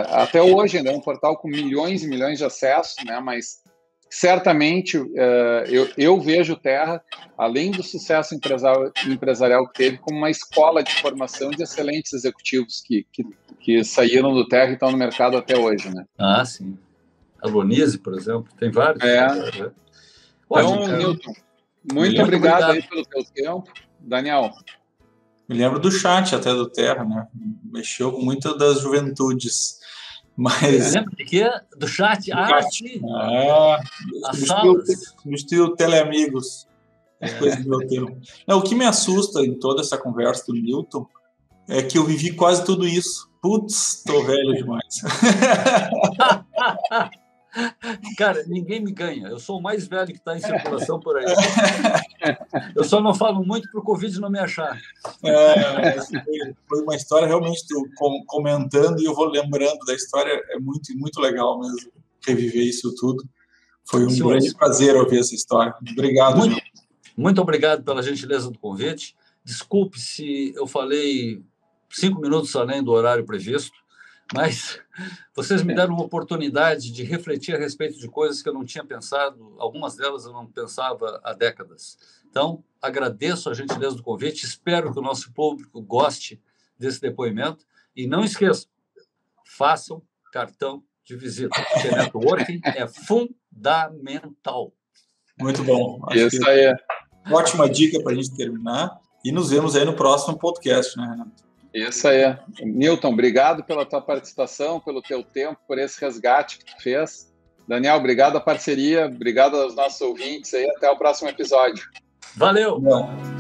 até hoje, ainda é um portal com milhões e milhões de acessos, né? Mas certamente eu vejo o Terra, além do sucesso empresarial que teve, como uma escola de formação de excelentes executivos que saíram do Terra e estão no mercado até hoje, né? Ah, sim. A Lonise, por exemplo, tem vários. Então, Newton, muito obrigado aí pelo teu tempo. Daniel. Me lembro do chat até do Terra, né? Mexeu com muitas das juventudes. Mas... Lembra de quê? Do chat? Sim. Substituiu o Teleamigos. As coisas do meu tempo. Não, o que me assusta em toda essa conversa do Newton é que eu vivi quase tudo isso. Putz, tô velho demais. Cara, ninguém me ganha. Eu sou o mais velho que está em circulação por aí. Eu só não falo muito para o Covid não me achar. Foi uma história realmente comentando e eu vou lembrando da história. É muito, muito legal mesmo reviver isso tudo. Foi um grande prazer ouvir essa história. Obrigado, Gil. Muito obrigado pela gentileza do convite. Desculpe se eu falei 5 minutos além do horário previsto, mas vocês me deram uma oportunidade de refletir a respeito de coisas que eu não tinha pensado, algumas delas eu não pensava há décadas. Então, agradeço a gentileza do convite, espero que o nosso público goste desse depoimento e não esqueçam, façam cartão de visita, porque networking é fundamental. Muito bom. Isso aí. Ótima dica para a gente terminar e nos vemos aí no próximo podcast, né, Renato? Isso aí. Newton, obrigado pela tua participação, pelo teu tempo, por esse resgate que tu fez. Daniel, obrigado à parceria, obrigado aos nossos ouvintes aí. Até o próximo episódio. Valeu! Bom.